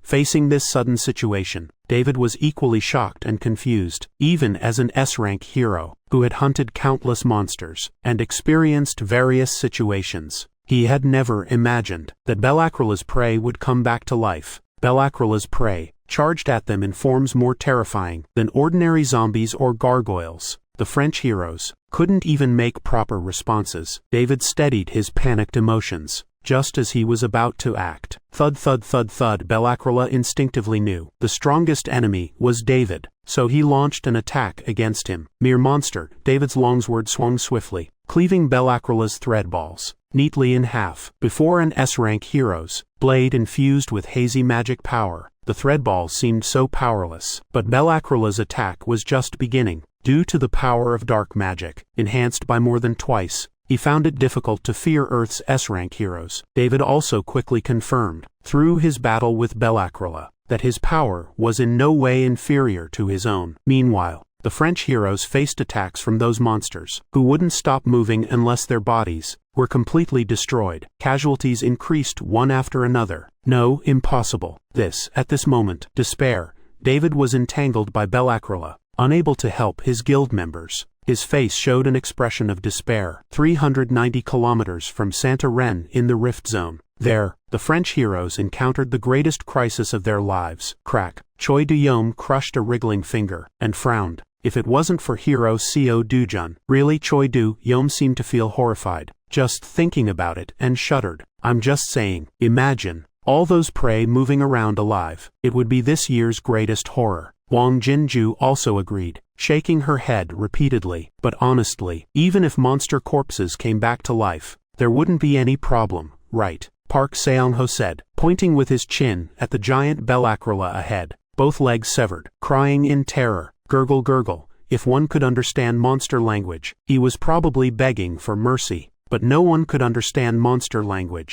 Facing this sudden situation, David was equally shocked and confused. Even as an S-rank hero who had hunted countless monsters and experienced various situations, he had never imagined that Belacrola's prey would come back to life. Belacrola's prey charged at them in forms more terrifying than ordinary zombies or gargoyles. The French heroes couldn't even make proper responses. David steadied his panicked emotions just as he was about to act. Thud thud thud thud. Belacrola instinctively knew the strongest enemy was David, so he launched an attack against him. Mere monster. David's longsword swung swiftly, cleaving Belacrola's threadballs neatly in half. Before an S-rank hero's blade infused with hazy magic power, the threadballs seemed so powerless. But Belacrola's attack was just beginning. Due to the power of dark magic, enhanced by more than twice, he found it difficult to fear Earth's S-rank heroes. David also quickly confirmed, through his battle with Belacrola, that his power was in no way inferior to his own. Meanwhile, the French heroes faced attacks from those monsters, who wouldn't stop moving unless their bodies were completely destroyed. Casualties increased one after another. No, impossible. At this moment, despair. David was entangled by Belacrola, unable to help his guild members. His face showed an expression of despair. 390 kilometers from Santa Ren in the Rift Zone. There, the French heroes encountered the greatest crisis of their lives. Crack. Choi Du-yom crushed a wriggling finger and frowned. If it wasn't for hero Seo Du-jun, really Choi Du-yom seemed to feel horrified, just thinking about it, and shuddered. I'm just saying, imagine all those prey moving around alive. It would be this year's greatest horror. Wang Jinju also agreed, shaking her head repeatedly. But honestly, even if monster corpses came back to life, there wouldn't be any problem, right? Park Seong-ho said, pointing with his chin at the giant Belacrola ahead, both legs severed, crying in terror. Gurgle gurgle. If one could understand monster language, he was probably begging for mercy. but no one could understand monster language.